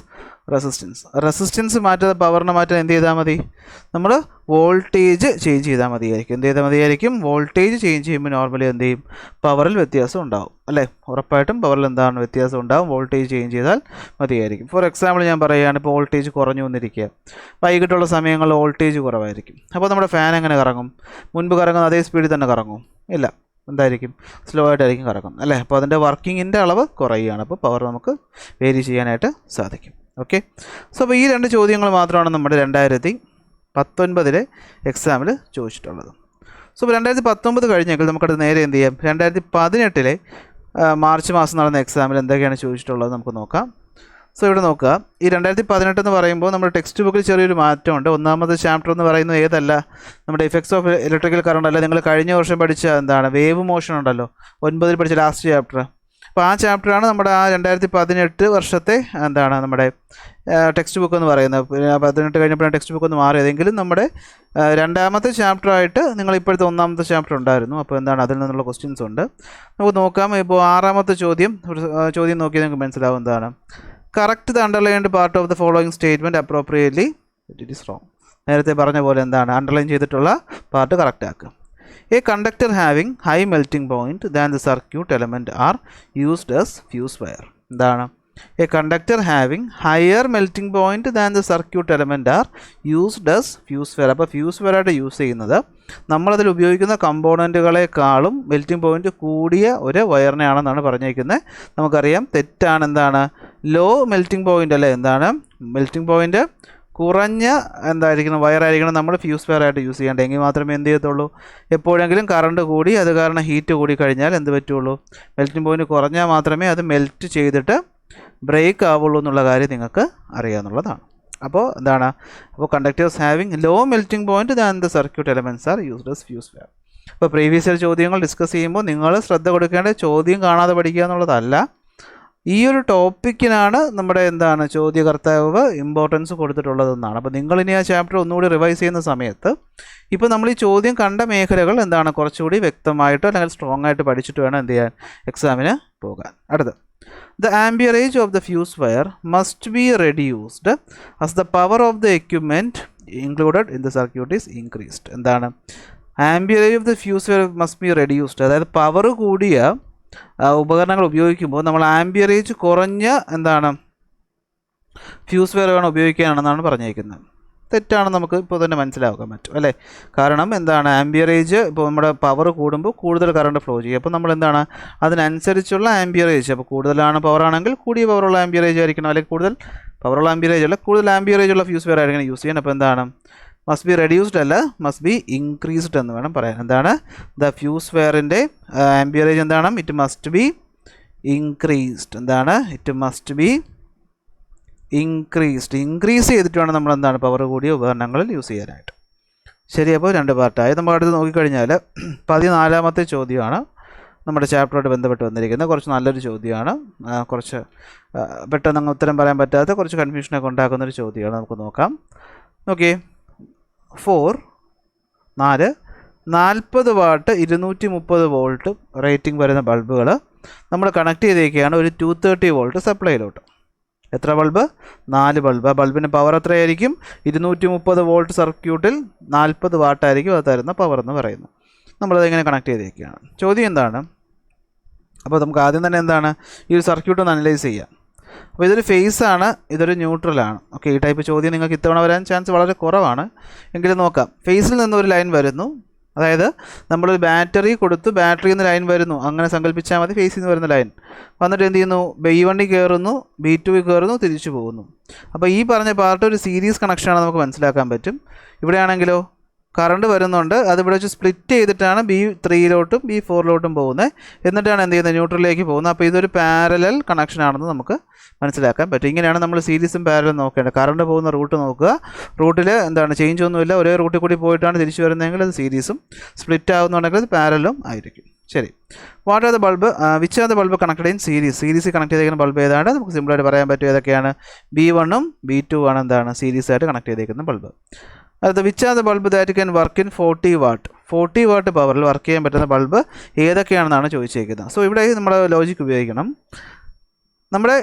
resistance. Resistance മാറ്റാതെ പവറിനെ മാറ്റാൻ എന്ത് ചെയ്താൽ മതി? നമ്മൾ വോൾട്ടേജ് ചേഞ്ച് ചെയ്താൽ മതിയായിരിക്കും. എന്ത് ചെയ്താൽ മതിയായിരിക്കും? വോൾട്ടേജ് ചേഞ്ച് ചെയ്യുമ്പോൾ നോർമലി എന്ത് ചെയ്യും? പവറിൽ വ്യത്യാസം ഉണ്ടാവും അല്ലേ? ഉറപ്പായിട്ടും പവറിൽ എന്താണ് വ്യത്യാസം ഉണ്ടാവും? വോൾട്ടേജ് ചേഞ്ച് ചെയ്താൽ മതിയായിരിക്കും. ഫോർ എക്സാമ്പിൾ ഞാൻ പറയുകയാണ്, ഇപ്പോൾ വോൾട്ടേജ് കുറഞ്ഞു വന്നിരിക്കുക, വൈകിട്ടുള്ള സമയങ്ങളിൽ വോൾട്ടേജ് കുറവായിരിക്കും. അപ്പോൾ നമ്മുടെ ഫാൻ എങ്ങനെ കറങ്ങും? മുൻപ് കറങ്ങുന്ന അതേ സ്പീഡിൽ തന്നെ കറങ്ങും? ഇല്ല, എന്തായിരിക്കും? സ്ലോ ആയിട്ടായിരിക്കും കറങ്ങുന്നത് അല്ലേ? അപ്പോൾ അതിൻ്റെ വർക്കിങ്ങിൻ്റെ അളവ് കുറയുകയാണ്. അപ്പോൾ പവർ നമുക്ക് വേരി ചെയ്യാനായിട്ട് സാധിക്കും. ഓക്കെ, സോ അപ്പോൾ ഈ 2 ചോദ്യങ്ങൾ മാത്രമാണ് നമ്മുടെ 2019 എക്സാമിൽ ചോദിച്ചിട്ടുള്ളത്. സോ ഇപ്പോൾ 2019 കഴിഞ്ഞെങ്കിൽ നമുക്കത് നേരെ എന്ത് ചെയ്യാം? 2018 മാർച്ച് മാസം നടന്ന എക്സാമിൽ എന്തൊക്കെയാണ് ചോദിച്ചിട്ടുള്ളത് നമുക്ക് നോക്കാം. സോ ഇവിടെ നോക്കുക, ഈ 2018 എന്ന് പറയുമ്പോൾ നമ്മുടെ ടെക്സ്റ്റ് ബുക്കിൽ ചെറിയൊരു മാറ്റമുണ്ട്. ഒന്നാമത്തെ ചാപ്റ്റർ എന്ന് പറയുന്നത് ഏതല്ല? നമ്മുടെ ഇഫക്ട്സ് ഓഫ് ഇലക്ട്രിക്കൽ കറണ്ട് അല്ല. നിങ്ങൾ കഴിഞ്ഞ വർഷം പഠിച്ച എന്താണ് വേവ് മോഷൻ ഉണ്ടല്ലോ, 9ൽ പഠിച്ച ലാസ്റ്റ് ചാപ്റ്റർ. അപ്പോൾ ആ ചാപ്റ്ററാണ് നമ്മുടെ ആ 2018 വർഷത്തെ എന്താണ് നമ്മുടെ ടെക്സ്റ്റ് ബുക്ക് എന്ന് പറയുന്നത്. 18 കഴിഞ്ഞപ്പോഴാണ് ടെക്സ്റ്റ് ബുക്ക് ഒന്ന് മാറിയതെങ്കിലും നമ്മുടെ 2ാമത്തെ ചാപ്റ്ററായിട്ട് നിങ്ങൾ ഇപ്പോഴത്തെ 1ാമത്തെ ചാപ്റ്റർ ഉണ്ടായിരുന്നു. അപ്പോൾ എന്താണ് അതിൽ നിന്നുള്ള ക്വസ്റ്റ്യൻസ് ഉണ്ട്, നമുക്ക് നോക്കാം. ഇപ്പോൾ 6ാമത്തെ ചോദ്യം നോക്കിയാൽ നിങ്ങൾക്ക് മനസ്സിലാവും. എന്താണ്? Correct the underlined part of the following statement appropriately. It is wrong. നേരത്തെ പറഞ്ഞ പോലെ എന്താണ് അണ്ടർലൈൻ ചെയ്തിട്ടുള്ള പാർട്ട് കറക്റ്റ് ആക്കുക. A conductor having high melting point than the circuit element are used as fuse wire. എന്താണ്? A conductor having higher melting point than the circuit element are used as fuse wire. അപ്പോൾ fuse വയറായിട്ട് use ചെയ്യുന്നത് നമ്മളതിൽ ഉപയോഗിക്കുന്ന കമ്പോണൻറ്റുകളെക്കാളും melting point കൂടിയ ഒരു വയറിനെയാണെന്നാണ് പറഞ്ഞേക്കുന്നത്. നമുക്കറിയാം തെറ്റാണ്. എന്താണ്? ലോ മെൽറ്റിംഗ് പോയിൻ്റ് അല്ലേ? എന്താണ്? മെൽറ്റിംഗ് പോയിൻറ്റ് കുറഞ്ഞ എന്തായിരിക്കണം വയറായിരിക്കണം നമ്മൾ ഫ്യൂസ് വയറായിട്ട് യൂസ് ചെയ്യേണ്ടത്. എങ്കിൽ മാത്രമേ എന്ത് ചെയ്യത്തുള്ളൂ? എപ്പോഴെങ്കിലും കറണ്ട് കൂടി അത് കാരണം ഹീറ്റ് കൂടി കഴിഞ്ഞാൽ എന്ത് പറ്റുള്ളൂ? മെൽറ്റിംഗ് പോയിൻറ്റ് കുറഞ്ഞാൽ മാത്രമേ അത് മെൽറ്റ് ചെയ്തിട്ട് ബ്രേക്ക് ആവുള്ളൂ എന്നുള്ള കാര്യം നിങ്ങൾക്ക് അറിയാവുന്നതാണ്. അപ്പോൾ എന്താണ്? അപ്പോൾ conductors having low melting point than the circuit elements are used as fuse wire. അപ്പോൾ പ്രീവിയസ് ഇയർ ചോദ്യങ്ങൾ ഡിസ്കസ് ചെയ്യുമ്പോൾ നിങ്ങൾ ശ്രദ്ധ കൊടുക്കേണ്ട ചോദ്യം കാണാതെ പഠിക്കുക എന്നുള്ളതല്ല. ഈ ഒരു ടോപ്പിക്കിനാണ് നമ്മുടെ എന്താണ് ചോദ്യകർത്താവ് ഇമ്പോർട്ടൻസ് കൊടുത്തിട്ടുള്ളതെന്നാണ്. അപ്പോൾ നിങ്ങളിനി ആ ചാപ്റ്റർ ഒന്നുകൂടി റിവൈസ് ചെയ്യുന്ന സമയത്ത് ഇപ്പോൾ നമ്മൾ ഈ ചോദ്യം കണ്ട മേഖലകൾ എന്താണ് കുറച്ചുകൂടി വ്യക്തമായിട്ട് അല്ലെങ്കിൽ സ്ട്രോങ് ആയിട്ട് പഠിച്ചിട്ട് വേണം എന്ത് ചെയ്യാൻ എക്സാമിന് പോകാൻ. അടുത്ത്, the amperage of the fuse wire must be reduced as the power of the equipment included in the circuit is increased. എന്താണ്? amperage of the fuse wire must be reduced. അതായത് പവർ കൂടിയ ഉപകരണങ്ങൾ ഉപയോഗിക്കുമ്പോൾ നമ്മൾ ആംബിയറേജ് കുറഞ്ഞ എന്താണ് fuse wire വേണം ഉപയോഗിക്കാനാണെന്നാണ് പറഞ്ഞേക്കുന്നത്. തെറ്റാണ്, നമുക്ക് ഇപ്പോൾ തന്നെ മനസ്സിലാക്കാൻ പറ്റും അല്ലേ? കാരണം എന്താണ്? ആംബിയറേജ് ഇപ്പോൾ നമ്മുടെ പവർ കൂടുമ്പോൾ കൂടുതൽ കറണ്ട് ഫ്ലോ ചെയ്യും. അപ്പോൾ നമ്മൾ എന്താണ് അതിനനുസരിച്ചുള്ള ആംബിയറേജ്, അപ്പോൾ കൂടുതലാണ് പവറാണെങ്കിൽ കൂടിയ പവറുള്ള ആംബിയറേജ് ആയിരിക്കണം, അല്ലെങ്കിൽ കൂടുതൽ പവറുള്ള ആംബിയറേജ് അല്ല കൂടുതൽ ആംബിയറേജ് ഉള്ള ഫ്യൂസ് വയർ ആയിരിക്കണം യൂസ് ചെയ്യാൻ. അപ്പോൾ എന്താണ്? മസ്റ്റ് ബി റെഡ്യൂസ്ഡ് അല്ല മസ്റ്റ് ബി ഇൻക്രീസ്ഡ് എന്ന് വേണം പറയാൻ. എന്താണ്? ദ ഫ്യൂസ് വയറിൻ്റെ ആംബിയറേജ് എന്താണ്? It must be increased. എന്താണ്? ഇറ്റ് മസ്റ്റ് ബി ഇൻക്രീസ് ചെയ്തിട്ട് വേണം നമ്മൾ എന്താണ് പവർ കൂടിയ ഉപകരണങ്ങളിൽ യൂസ് ചെയ്യാനായിട്ട്. ശരി, അപ്പോൾ രണ്ട് പാർട്ടായി. നമ്മൾ അടുത്ത് നോക്കിക്കഴിഞ്ഞാൽ 14ാമത്തെ ചോദ്യമാണ് നമ്മുടെ ചാപ്റ്ററോട് ബന്ധപ്പെട്ട് വന്നിരിക്കുന്നത്. കുറച്ച് നല്ലൊരു ചോദ്യമാണ്. കുറച്ച് പെട്ടെന്ന് അങ്ങ് ഉത്തരം പറയാൻ പറ്റാത്ത കുറച്ച് കൺഫ്യൂഷനൊക്കെ ഉണ്ടാക്കുന്നൊരു ചോദ്യമാണ്. നമുക്ക് നോക്കാം. ഓക്കെ, 4 40 വാട്ട് 230 വോൾട്ട് റേറ്റിംഗ് വരുന്ന ബൾബുകൾ നമ്മൾ കണക്ട് ചെയ്തേക്കുകയാണ് ഒരു 230 വോൾട്ട് സപ്ലൈയിലോട്ട്. എത്ര ബൾബ്? 4 ബൾബ്. ആ ബൾബിൻ്റെ പവർ എത്രയായിരിക്കും? 230 വോൾട്ട് സർക്യൂട്ടിൽ 40 വാട്ടായിരിക്കും അത് തരുന്ന പവർ എന്ന് പറയുന്നത്. നമ്മളതെങ്ങനെ കണക്ട് ചെയ്തേക്കുകയാണ്. ചോദ്യം എന്താണ്? അപ്പോൾ നമുക്ക് ആദ്യം തന്നെ എന്താണ് ഈ ഒരു സർക്യൂട്ട് ഒന്ന് അനലൈസ് ചെയ്യാം. അപ്പോൾ ഇതൊരു ഫേസ് ആണ്, ഇതൊരു ന്യൂട്രലാണ്. ഓക്കെ, ഈ ടൈപ്പ് ചോദ്യം നിങ്ങൾക്ക് ഇത്തവണ വരാൻ ചാൻസ് വളരെ കുറവാണ്. എങ്കിലും നോക്കാം. ഫേസിൽ നിന്ന് ഒരു ലൈൻ വരുന്നു, അതായത് നമ്മളൊരു ബാറ്ററി കൊടുത്ത് ബാറ്ററിയിൽ നിന്ന് ലൈൻ വരുന്നു, അങ്ങനെ സങ്കല്പിച്ചാൽ മതി. ഫേസിൽ നിന്ന് വരുന്ന ലൈൻ വന്നിട്ട് എന്ത് ചെയ്യുന്നു? B1 കയറുന്നു, B2 കയറുന്നു, തിരിച്ചു പോകുന്നു. അപ്പോൾ ഈ പറഞ്ഞ പാർട്ട് ഒരു സീരീസ് കണക്ഷനാണ് നമുക്ക് മനസ്സിലാക്കാൻ പറ്റും. ഇവിടെയാണെങ്കിലോ കറണ്ട് വരുന്നുണ്ട്, അതിവിടെ വെച്ച് സ്പ്ലിറ്റ് ചെയ്തിട്ടാണ് B3ലോട്ടും B4ലോട്ടും പോകുന്നത്. എന്നിട്ടാണ് എന്ത് ചെയ്യുന്നത്? ന്യൂട്രലിലേക്ക് പോകുന്നത്. അപ്പോൾ ഇതൊരു പാരലൽ കണക്ഷനാണെന്ന് നമുക്ക് മനസ്സിലാക്കാൻ പറ്റും. ഇങ്ങനെയാണ് നമ്മൾ സീരീസും പാരലും നോക്കേണ്ടത്. കറണ്ട് പോകുന്ന റൂട്ട് നോക്കുക, റൂട്ടിൽ എന്താണ് ചേഞ്ച് ഒന്നുമില്ല, ഒരേ റൂട്ടിൽ കൂടി പോയിട്ടാണ് തിരിച്ചു വരുന്നതെങ്കിൽ അത് സീരീസും, സ്പ്ലിറ്റ് ആകുന്നുണ്ടെങ്കിൽ അത് പാരലും ആയിരിക്കും. ശരി, what are the bulb which are the bulb connected in സീരീസിൽ കണക്ട് ചെയ്തേക്കുന്ന ബൾബ് ഏതാണ്? നമുക്ക് സിമ്പിളായിട്ട് പറയാൻ പറ്റും ഏതൊക്കെയാണ്. B1ഉം B2 ആണ് എന്താണ് സീരീസായിട്ട് കണക്ട് ചെയ്തേക്കുന്ന ബൾബ്. അടുത്ത, which are the bulb that can work in 40 what 40 what പവറിൽ വർക്ക് ചെയ്യാൻ പറ്റുന്ന ബൾബ് ഏതൊക്കെയാണെന്നാണ് ചോദിച്ചേക്കുന്നത്. സോ ഇവിടെ നമ്മൾ ലോജിക്ക് ഉപയോഗിക്കണം. നമ്മുടെ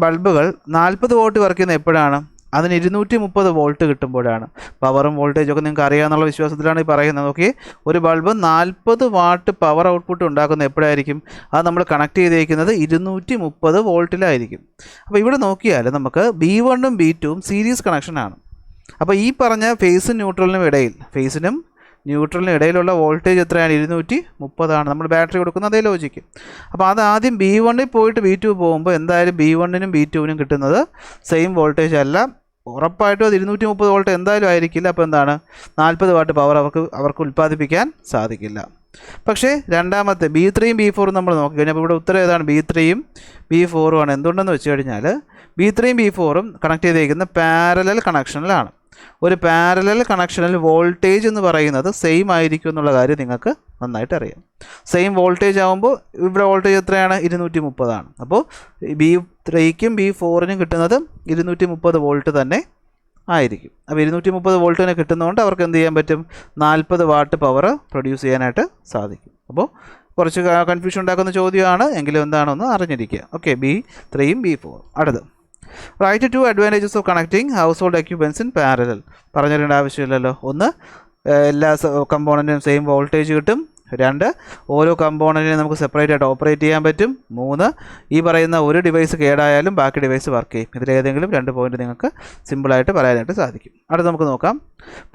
ബൾബുകൾ 40 വോൾട്ട് വർക്ക് ചെയ്യുന്നത് എപ്പോഴാണ്? അതിന് 230 വോൾട്ട് കിട്ടുമ്പോഴാണ്. പവറും വോൾട്ടേജൊക്കെ നിങ്ങൾക്ക് അറിയാമെന്നുള്ള വിശ്വാസത്തിലാണ് ഈ പറയുന്നത്. ഓക്കെ, ഒരു ബൾബ് 40 വാട്ട് പവർ ഔട്ട്പുട്ട് ഉണ്ടാക്കുന്നത് എപ്പോഴായിരിക്കും? അത് നമ്മൾ കണക്ട് ചെയ്തേക്കുന്നത് 230 വോൾട്ടിലായിരിക്കും. അപ്പോൾ ഇവിടെ നോക്കിയാൽ നമുക്ക് B1ഉം B2ഉം സീരീസ് കണക്ഷനാണ്. അപ്പോൾ ഈ പറഞ്ഞ ഫേസും ന്യൂട്രലിനും ഇടയിൽ, ഫേസിനും ന്യൂട്രലിനും ഇടയിലുള്ള വോൾട്ടേജ് എത്രയാണ്? 230 നമ്മൾ ബാറ്ററി കൊടുക്കുന്ന അതേ ലോജിക്ക്. അപ്പോൾ അത് ആദ്യം B1ൽ പോയിട്ട് B2 പോകുമ്പോൾ എന്തായാലും B1നും B2നും കിട്ടുന്നത് സെയിം വോൾട്ടേജ് അല്ല, ഉറപ്പായിട്ടും അത് 230 വോൾട്ട് എന്തായാലും ആയിരിക്കില്ല. അപ്പോൾ എന്താണ് 40 വാട്ട് പവർ അവർക്ക് ഉൽപ്പാദിപ്പിക്കാൻ സാധിക്കില്ല. പക്ഷേ രണ്ടാമത്തെ B3യും B4ഉം നമ്മൾ നോക്കിക്കഴിഞ്ഞാൽ അപ്പോൾ ഇവിടെ ഉത്തരം ഏതാണ്? B3യും B4ഉം ആണ്. എന്തുകൊണ്ടെന്ന് വെച്ച് കഴിഞ്ഞാൽ B3യും B4ഉം കണക്ട് ചെയ്തേക്കുന്ന പാരലൽ കണക്ഷനിലാണ്. ഒരു പാരലൽ കണക്ഷനിൽ വോൾട്ടേജ് എന്ന് പറയുന്നത് സെയിം ആയിരിക്കും എന്നുള്ള കാര്യം നിങ്ങൾക്ക് നന്നായിട്ട് അറിയാം. സെയിം വോൾട്ടേജ് ആകുമ്പോൾ ഇവിടെ വോൾട്ടേജ് എത്രയാണ്? 230 അപ്പോൾ B3ക്കും B4നും കിട്ടുന്നത് 230 വോൾട്ട് തന്നെ ആയിരിക്കും. അപ്പോൾ 230 വോൾട്ട് തന്നെ കിട്ടുന്നതുകൊണ്ട് അവർക്ക് എന്ത് ചെയ്യാൻ പറ്റും? 40 വാട്ട് പവർ പ്രൊഡ്യൂസ് ചെയ്യാനായിട്ട് സാധിക്കും. അപ്പോൾ കുറച്ച് കൺഫ്യൂഷൻ ഉണ്ടാക്കുന്ന ചോദ്യമാണ്, എങ്കിലും എന്താണെന്ന് അറിഞ്ഞിരിക്കുക. ഓക്കെ, B3യും B4. അടുത്ത്, write 2 advantages of connecting household equipments in parallel. പറഞ്ഞു തരേണ്ട ആവശ്യമില്ലല്ലോ. ഒന്ന്, എല്ലാ കമ്പോണൻറ്റിനും സെയിം വോൾട്ടേജ് കിട്ടും. 2, ഓരോ കമ്പോണൻറ്റിനെ നമുക്ക് സെപ്പറേറ്റ് ആയിട്ട് ഓപ്പറേറ്റ് ചെയ്യാൻ പറ്റും. 3, ഈ പറയുന്ന ഒരു ഡിവൈസ് കേടായാലും ബാക്കി ഡിവൈസ് വർക്ക് ചെയ്യും. ഇതിലേതെങ്കിലും 2 പോയിന്റ് നിങ്ങൾക്ക് സിമ്പിളായിട്ട് പറയാനായിട്ട് സാധിക്കും. അടുത്ത് നമുക്ക് നോക്കാം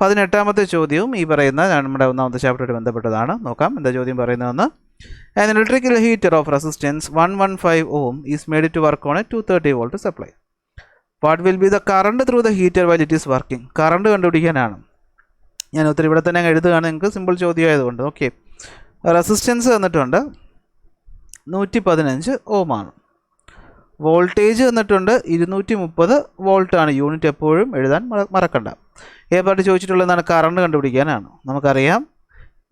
18ാമത്തെ ചോദ്യവും ഈ പറയുന്ന നമ്മുടെ ഒന്നാമത്തെ ചാപ്റ്ററുമായിട്ട് ബന്ധപ്പെട്ടതാണ്. നോക്കാം എന്താ ചോദ്യം പറയുന്നതെന്ന്. An electrical heater of resistance 115 ohm is made to work on a 230 volt supply. What will be the current through the heater while it is working? Current കണ്ടുപിടിക്കാനാണ്. ഞാൻ ഒത്തിരി ഇവിടെ തന്നെ എഴുതുകയാണ്, നിങ്ങൾക്ക് സിമ്പിൾ ചോദ്യമായതുകൊണ്ട്. ഓക്കെ, റെസിസ്റ്റൻസ് തന്നിട്ടുണ്ട് 115 ഓം ആണ്. വോൾട്ടേജ് തന്നിട്ടുണ്ട് 230 വോൾട്ടാണ്. യൂണിറ്റ് എപ്പോഴും എഴുതാൻ മറക്കണ്ട. പാർട്ടി ചോദിച്ചിട്ടുള്ളതാണ് കറണ്ട് കണ്ടുപിടിക്കാനാണ്. നമുക്കറിയാം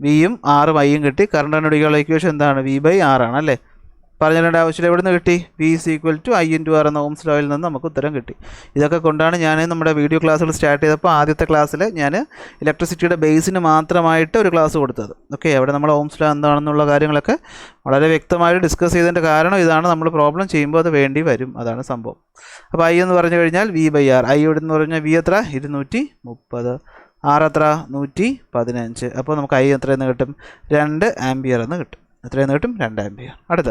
വിയും ആറും ഐയും കിട്ടി. കറണ്ട് കണ്ടുപിടിക്കാനുള്ള ഇക്വേഷൻ എന്താണ്? V/R ആണ് അല്ലേ. പറഞ്ഞിട്ട് ആവശ്യമില്ല. എവിടെ നിന്ന് കിട്ടി? V = I/R എന്ന ഓംസ് ലോയിൽ നിന്ന് നമുക്ക് ഉത്തരം കിട്ടി. ഇതൊക്കെ കൊണ്ടാണ് ഞാൻ നമ്മുടെ വീഡിയോ ക്ലാസ്സുകൾ സ്റ്റാർട്ട് ചെയ്തപ്പോൾ ആദ്യത്തെ ക്ലാസ്സിൽ ഞാൻ ഇലക്ട്രിസിറ്റിയുടെ ബേസിന് മാത്രമായിട്ട് ഒരു ക്ലാസ് കൊടുത്തത്. ഓക്കെ, അവിടെ നമ്മൾ ഓംസ് ലോ എന്താണെന്നുള്ള കാര്യങ്ങളൊക്കെ വളരെ വ്യക്തമായിട്ട് ഡിസ്കസ് ചെയ്തതിൻ്റെ കാരണം ഇതാണ്. നമ്മൾ പ്രോബ്ലം ചെയ്യുമ്പോൾ അത് വേണ്ടി വരും, അതാണ് സംഭവം. അപ്പോൾ I എന്ന് പറഞ്ഞു കഴിഞ്ഞാൽ V/R. I ഇവിടെ എന്ന് പറഞ്ഞാൽ V എത്ര? 230. R എത്ര? 115. അപ്പോൾ നമുക്ക് I എത്രയെന്ന് കിട്ടും? 2 ആംപിയർ എന്ന് കിട്ടും. എത്രയെന്ന് കിട്ടും? 2 ആംപിയർ. അടുത്ത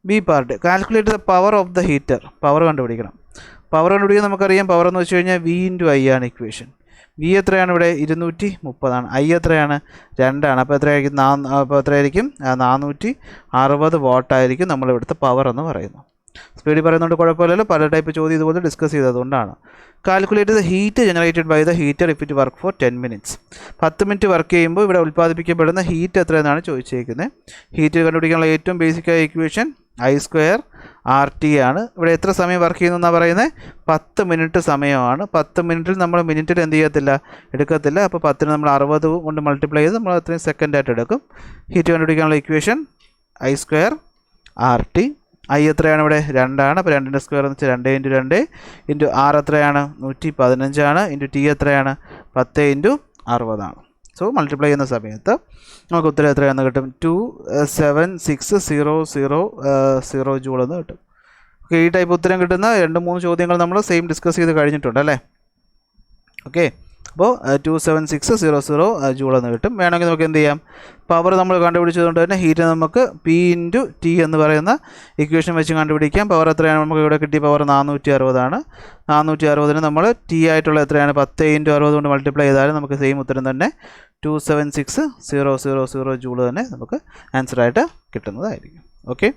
B part, calculate the power of the heater. Power കണ്ടുപിടിക്കണം. പവർ കണ്ടുപിടിക്കാൻ നമുക്കറിയാം, പവർ എന്ന് വെച്ച് കഴിഞ്ഞാൽ V/I ആണ് ഇക്വേഷൻ. V എത്രയാണ് ഇവിടെ? 230 ആണ്. I എത്രയാണ്? 2 ആണ്. അപ്പോൾ എത്രയായിരിക്കും? അപ്പോൾ എത്രയായിരിക്കും? 460 വാട്ടായിരിക്കും നമ്മളിവിടുത്തെ പവർ എന്ന് പറയുന്നു. സ്പീഡിൽ പറയുന്നതുകൊണ്ട് കുഴപ്പമില്ലല്ലോ. പല ടൈപ്പ് ചോദ്യം ഇതുപോലെ ഡിസ്കസ് ചെയ്തതുകൊണ്ടാണ്. Calculate the heat generated by the heater if it work for 10 minutes. 10 minute work ചെയ്യുമ്പോൾ ഇവിടെ ഉൽപ്പാദിപ്പിക്കപ്പെടുന്ന ഹീറ്റ് എത്രയെന്നാണ് ചോദിച്ചിരിക്കുന്നത്. ഹീറ്റ് കണ്ടുപിടിക്കാനുള്ള ഏറ്റവും ബേസിക്കായ ഇക്വേഷൻ I² RT ആണ്. ഇവിടെ എത്ര സമയം വർക്ക് ചെയ്യുന്നു എന്നാണ് പറയുന്നത്? 10 മിനിറ്റ് സമയമാണ്. 10 മിനിറ്റിൽ നമ്മൾ മിനിറ്റിൽ എന്ത് ചെയ്യത്തില്ല? എടുക്കത്തില്ല. അപ്പോൾ 10ന് നമ്മൾ 60 കൊണ്ട് മൾട്ടിപ്ലൈ ചെയ്ത് നമ്മൾ അത്രയും സെക്കൻഡായിട്ട് എടുക്കും. ഹീറ്റ് കണ്ടുപിടിക്കാനുള്ള ഇക്വേഷൻ I² RT. I എത്രയാണ് ഇവിടെ? 2 ആണ്. അപ്പോൾ 2ൻ്റെ സ്ക്വയർ എന്ന് വെച്ചാൽ 2 × 2 ഇൻറ്റു R എത്രയാണ്? 115 ആണ്. ഇൻറ്റു T എത്രയാണ്? 10 × 60 ആണ്. സോ മൾട്ടിപ്ലൈ ചെയ്യുന്ന സമയത്ത് നമുക്ക് ഉത്തരം എത്രയാണെന്ന് കിട്ടും? 2760000 ജൂൾ എന്ന് കിട്ടും. ഓക്കെ, ഈ ടൈപ്പ് ഉത്തരം കിട്ടുന്ന 2-3 ചോദ്യങ്ങൾ നമ്മൾ സെയിം ഡിസ്കസ് ചെയ്ത് കഴിഞ്ഞിട്ടുണ്ട് അല്ലേ. ഓക്കെ, അപ്പോൾ 27600 ജൂൾ എന്ന് കിട്ടും. വേണമെങ്കിൽ നമുക്ക് എന്ത് ചെയ്യാം? പവർ നമ്മൾ കണ്ടുപിടിച്ചതുകൊണ്ട് തന്നെ ഹീറ്റ് നമുക്ക് P × T എന്ന് പറയുന്ന ഇക്വേഷൻ വെച്ച് കണ്ടുപിടിക്കാം. പവർ എത്രയാണ്? നമുക്ക് ഇവിടെ കിട്ടിയ പവർ 460 ആണ്. 460ന് നമ്മൾ T ആയിട്ടുള്ള എത്രയാണ്? 10 × 60 കൊണ്ട് മൾട്ടിപ്ലൈ ചെയ്താലും നമുക്ക് സെയിം ഉത്തരം തന്നെ 2760000 ജൂൾ തന്നെ നമുക്ക് ആൻസറായിട്ട് കിട്ടുന്നതായിരിക്കും. ഓക്കെ,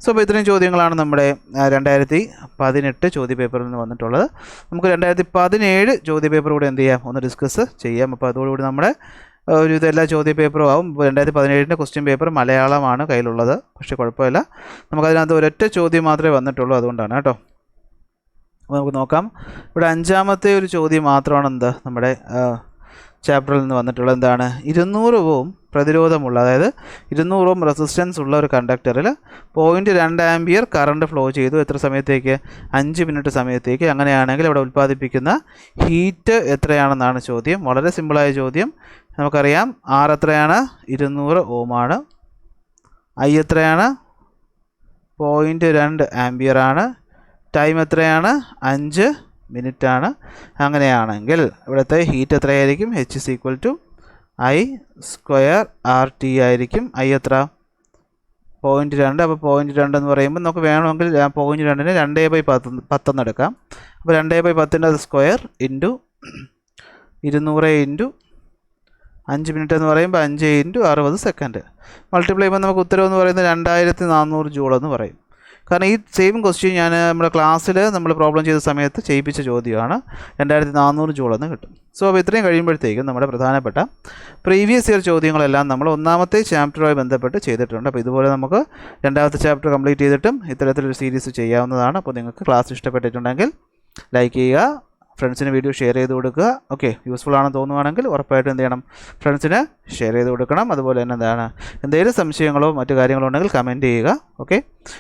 സോ അപ്പോൾ ഇത്രയും ചോദ്യങ്ങളാണ് നമ്മുടെ 2018 ചോദ്യപേപ്പറിൽ നിന്ന് വന്നിട്ടുള്ളത്. നമുക്ക് 2017 ചോദ്യപേപ്പർ കൂടെ എന്ത് ചെയ്യാം? ഒന്ന് ഡിസ്കസ് ചെയ്യാം. അപ്പോൾ അതോടുകൂടി നമ്മുടെ ഒരു ഇതെല്ലാ ചോദ്യപേപ്പറും ആവും. 2017 ക്വസ്റ്റ്യൻ പേപ്പർ മലയാളമാണ് കയ്യിലുള്ളത്. പക്ഷേ കുഴപ്പമില്ല, നമുക്കതിനകത്ത് ഒരൊറ്റ ചോദ്യം മാത്രമേ വന്നിട്ടുള്ളൂ, അതുകൊണ്ടാണ് കേട്ടോ. അപ്പോൾ നമുക്ക് നോക്കാം. ഇവിടെ 5ാമത്തെ ഒരു ചോദ്യം മാത്രമാണ് എന്താ നമ്മുടെ ചാപ്റ്ററിൽ നിന്ന് വന്നിട്ടുള്ളത്. എന്താണ്? 200 ഓം പ്രതിരോധമുള്ള, അതായത് 200 ഓം റെസിസ്റ്റൻസ് ഉള്ള ഒരു കണ്ടക്ടറിൽ 0.2 ആംപിയർ കറണ്ട് ഫ്ലോ ചെയ്തു. എത്ര സമയത്തേക്ക്? 5 മിനിറ്റ് സമയത്തേക്ക്. അങ്ങനെയാണെങ്കിൽ അവിടെ ഉൽപ്പാദിപ്പിക്കുന്ന ഹീറ്റ് എത്രയാണെന്നാണ് ചോദ്യം. വളരെ സിമ്പിളായ ചോദ്യം. നമുക്കറിയാം R എത്രയാണ്? 200 ഓം ആണ്. I എത്രയാണ്? 0.2 ആംപിയർ ആണ്. ടൈം എത്രയാണ്? 5 മിനിറ്റ് ആണ്. അങ്ങനെയാണെങ്കിൽ ഇവിടുത്തെ ഹീറ്റ് എത്രയായിരിക്കും? H = I² RT ആയിരിക്കും. I എത്ര? 0.2. അപ്പോൾ 0.2 എന്ന് പറയുമ്പോൾ നമുക്ക് വേണമെങ്കിൽ 0.2നെ 2/10 എന്ന് എടുക്കാം. അപ്പോൾ 2/10ൻ്റെ സ്ക്വയർ ഇൻറ്റു 200 ഇൻറ്റു 5 മിനിറ്റ് എന്ന് പറയുമ്പോൾ 5 × 60 സെക്കൻഡ് മൾട്ടിപ്ലൈ ചെയ്യുമ്പോൾ നമുക്ക് ഉത്തരം എന്ന് പറയുന്നത് 2400 ജൂൾ എന്ന് പറയും. കാരണം ഈ സെയിം ക്വസ്റ്റ്യൻ ഞാൻ നമ്മുടെ ക്ലാസ്സിൽ നമ്മൾ പ്രോബ്ലം ചെയ്ത സമയത്ത് ചെയ്യിപ്പിച്ച ചോദ്യമാണ്. 2400 ജൂൾ എന്ന് കിട്ടും. സോ അപ്പോൾ ഇത്രയും കഴിയുമ്പോഴത്തേക്കും നമ്മുടെ പ്രധാനപ്പെട്ട പ്രീവിയസ് ഇയർ ചോദ്യങ്ങളെല്ലാം നമ്മൾ 1ാമത്തെ ചാപ്റ്ററുമായി ബന്ധപ്പെട്ട് ചെയ്തിട്ടുണ്ട്. അപ്പോൾ ഇതുപോലെ നമുക്ക് 2ാമത്തെ ചാപ്റ്റർ കംപ്ലീറ്റ് ചെയ്തിട്ടും ഇത്തരത്തിലൊരു സീരീസ് ചെയ്യാവുന്നതാണ്. അപ്പോൾ നിങ്ങൾക്ക് ക്ലാസ് ഇഷ്ടപ്പെട്ടിട്ടുണ്ടെങ്കിൽ ലൈക്ക് ചെയ്യുക, ഫ്രണ്ട്സിന് വീഡിയോ ഷെയർ ചെയ്ത് കൊടുക്കുക. ഓക്കെ, യൂസ്ഫുൾ ആണെന്ന് തോന്നുവാണെങ്കിൽ ഉറപ്പായിട്ടും എന്ത് ചെയ്യണം? ഫ്രണ്ട്സിന് ഷെയർ ചെയ്ത് കൊടുക്കണം. അതുപോലെ തന്നെ എന്താണ്, എന്തെങ്കിലും സംശയങ്ങളോ മറ്റു കാര്യങ്ങളോ ഉണ്ടെങ്കിൽ കമൻറ്റ് ചെയ്യുക. ഓക്കെ,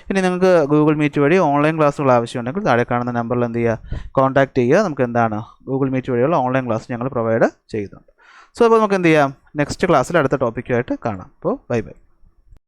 ഇനി നിങ്ങൾക്ക് ഗൂഗിൾ മീറ്റ് വഴി ഓൺലൈൻ ക്ലാസ്സുകൾ ആവശ്യമുണ്ടെങ്കിൽ താഴെ കാണുന്ന നമ്പറിൽ എന്ത് ചെയ്യുക? കോൺടാക്റ്റ് ചെയ്യുക. നമുക്ക് എന്താണ് ഗൂഗിൾ മീറ്റ് വഴിയുള്ള ഓൺലൈൻ ക്ലാസ് ഞങ്ങൾ പ്രൊവൈഡ് ചെയ്യുന്നുണ്ട്. സോ അപ്പോൾ നമുക്ക് എന്ത് ചെയ്യാം? നെക്സ്റ്റ് ക്ലാസ്സിൽ അടുത്ത ടോപ്പിക്കുമായിട്ട് കാണാം. അപ്പോൾ ബൈ ബൈ.